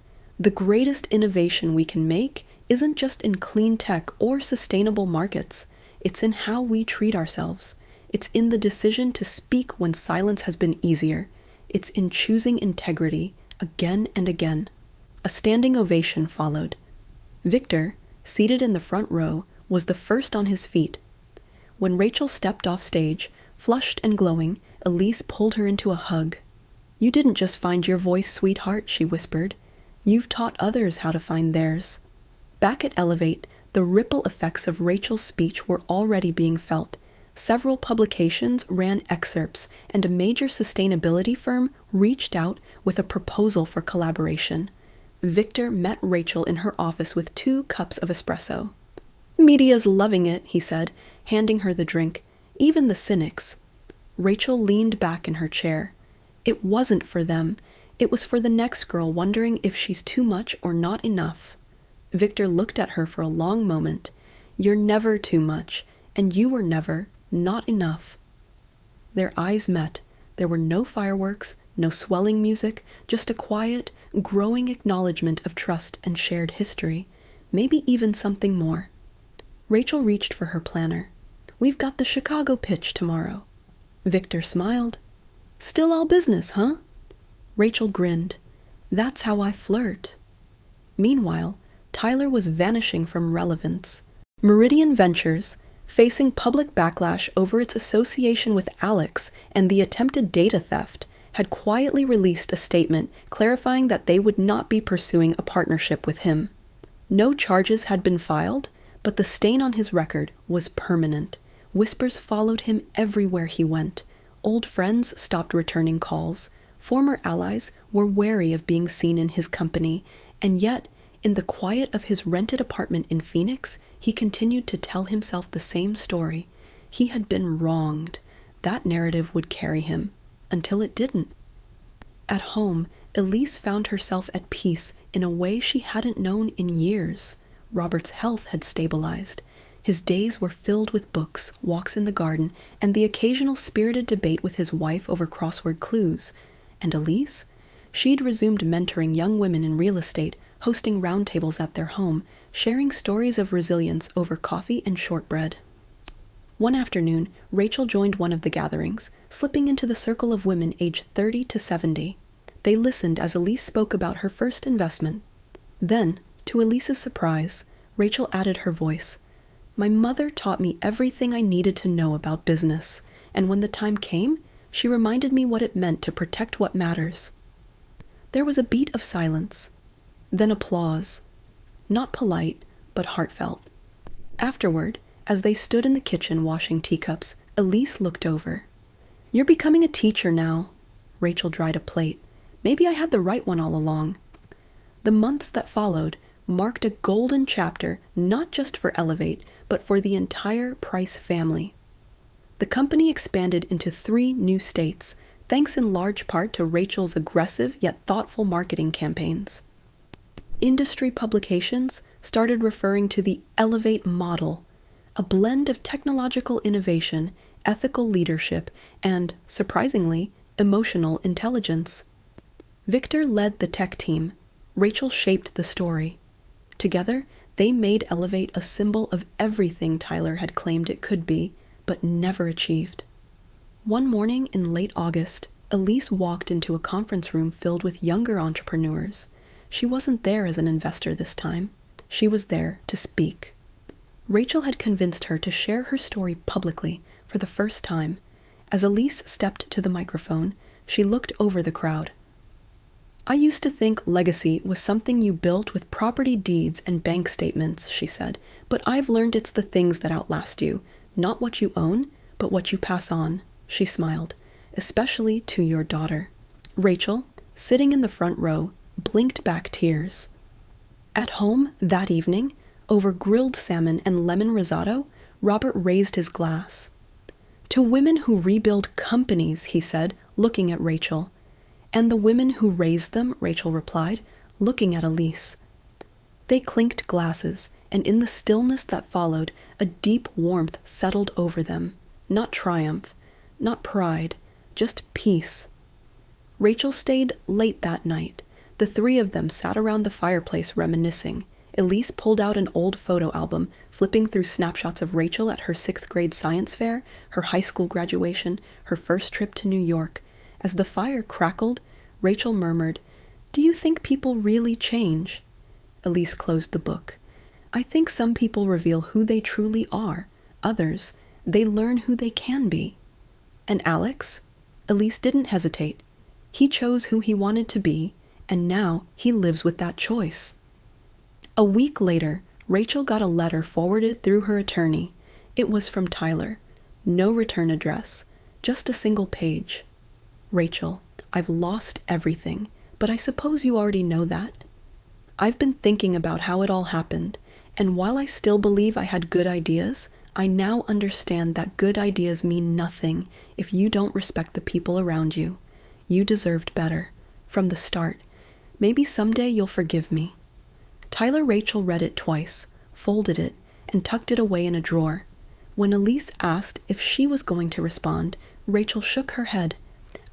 The greatest innovation we can make isn't just in clean tech or sustainable markets. It's in how we treat ourselves. It's in the decision to speak when silence has been easier. It's in choosing integrity again and again. A standing ovation followed. Victor, seated in the front row, was the first on his feet. When Rachel stepped off stage, flushed and glowing, Elise pulled her into a hug. "You didn't just find your voice, sweetheart," she whispered. "You've taught others how to find theirs." Back at Elevate, the ripple effects of Rachel's speech were already being felt. Several publications ran excerpts, and a major sustainability firm reached out with a proposal for collaboration. Victor met Rachel in her office with 2 cups of espresso. "Media's loving it," he said, handing her the drink. "Even the cynics." Rachel leaned back in her chair. It wasn't for them. It was for the next girl wondering if she's too much or not enough. Victor looked at her for a long moment. "You're never too much, and you were never not enough." Their eyes met. There were no fireworks, no swelling music, just a quiet, growing acknowledgement of trust and shared history, maybe even something more. Rachel reached for her planner. "We've got the Chicago pitch tomorrow." Victor smiled. "Still all business, huh?" Rachel grinned. "That's how I flirt." Meanwhile, Tyler was vanishing from relevance. Meridian Ventures, facing public backlash over its association with Alex and the attempted data theft, had quietly released a statement clarifying that they would not be pursuing a partnership with him. No charges had been filed, but the stain on his record was permanent. Whispers followed him everywhere he went. Old friends stopped returning calls. Former allies were wary of being seen in his company, and yet, in the quiet of his rented apartment in Phoenix, he continued to tell himself the same story. He had been wronged. That narrative would carry him, until it didn't. At home, Elise found herself at peace in a way she hadn't known in years. Robert's health had stabilized. His days were filled with books, walks in the garden, and the occasional spirited debate with his wife over crossword clues. And Elise? She'd resumed mentoring young women in real estate, hosting roundtables at their home, sharing stories of resilience over coffee and shortbread. One afternoon, Rachel joined one of the gatherings, slipping into the circle of women aged 30 to 70. They listened as Elise spoke about her first investment. Then, to Elise's surprise, Rachel added her voice. "My mother taught me everything I needed to know about business, and when the time came, she reminded me what it meant to protect what matters." There was a beat of silence, then applause. Not polite, but heartfelt. Afterward, as they stood in the kitchen washing teacups, Elise looked over. "You're becoming a teacher now." Rachel dried a plate. "Maybe I had the right one all along." The months that followed marked a golden chapter not just for Elevate, but for the entire Price family. The company expanded into 3 new states, thanks in large part to Rachel's aggressive yet thoughtful marketing campaigns. Industry publications started referring to the Elevate model, a blend of technological innovation, ethical leadership, and, surprisingly, emotional intelligence. Victor led the tech team. Rachel shaped the story. Together, they made Elevate a symbol of everything Tyler had claimed it could be, but never achieved. One morning in late August, Elise walked into a conference room filled with younger entrepreneurs. She wasn't there as an investor this time. She was there to speak. Rachel had convinced her to share her story publicly for the first time. As Elise stepped to the microphone, she looked over the crowd. "I used to think legacy was something you built with property deeds and bank statements," she said, "but I've learned it's the things that outlast you, not what you own, but what you pass on." She smiled, "especially to your daughter." Rachel, sitting in the front row, blinked back tears. At home that evening, over grilled salmon and lemon risotto, Robert raised his glass. "To women who rebuild companies," he said, looking at Rachel. "And the women who raised them," Rachel replied, looking at Elise. They clinked glasses, and in the stillness that followed, a deep warmth settled over them. Not triumph, not pride, just peace. Rachel stayed late that night. The 3 of them sat around the fireplace reminiscing. Elise pulled out an old photo album, flipping through snapshots of Rachel at her 6th grade science fair, her high school graduation, her first trip to New York. As the fire crackled, Rachel murmured, "Do you think people really change?" Elise closed the book. "I think some people reveal who they truly are. Others, they learn who they can be." "And Alex?" Elise didn't hesitate. "He chose who he wanted to be, and now he lives with that choice." A week later, Rachel got a letter forwarded through her attorney. It was from Tyler. No return address, just a single page. "Rachel, I've lost everything, but I suppose you already know that. I've been thinking about how it all happened, and while I still believe I had good ideas, I now understand that good ideas mean nothing if you don't respect the people around you. You deserved better. From the start. Maybe someday you'll forgive me." Rachel read it twice, folded it, and tucked it away in a drawer. When Elise asked if she was going to respond, Rachel shook her head.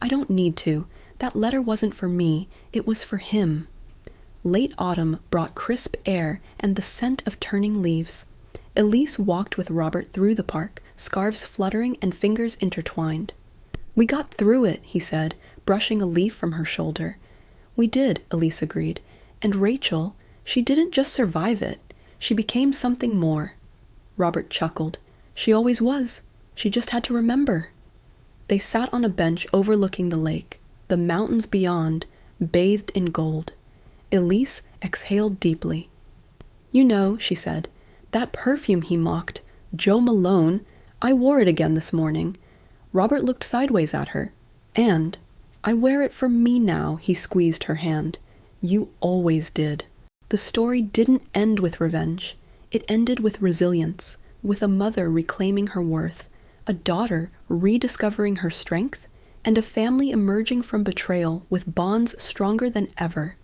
"I don't need to. That letter wasn't for me. It was for him." Late autumn brought crisp air and the scent of turning leaves. Elise walked with Robert through the park, scarves fluttering and fingers intertwined. "We got through it," he said, brushing a leaf from her shoulder. "We did," Elise agreed. "And Rachel, she didn't just survive it. She became something more." Robert chuckled. "She always was. She just had to remember." They sat on a bench overlooking the lake, the mountains beyond, bathed in gold. Elise exhaled deeply. "You know," she said, "that perfume he mocked, Joe Malone, I wore it again this morning." Robert looked sideways at her. "And I wear it for me now," he squeezed her hand. "You always did." The story didn't end with revenge. It ended with resilience, with a mother reclaiming her worth, a daughter rediscovering her strength, and a family emerging from betrayal with bonds stronger than ever.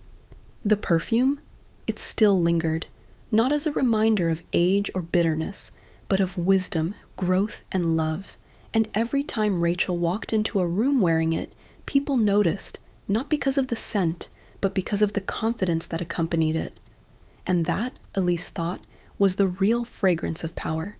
The perfume? It still lingered, not as a reminder of age or bitterness, but of wisdom, growth, and love. And every time Rachel walked into a room wearing it, people noticed, not because of the scent, but because of the confidence that accompanied it. And that, Elise thought, was the real fragrance of power.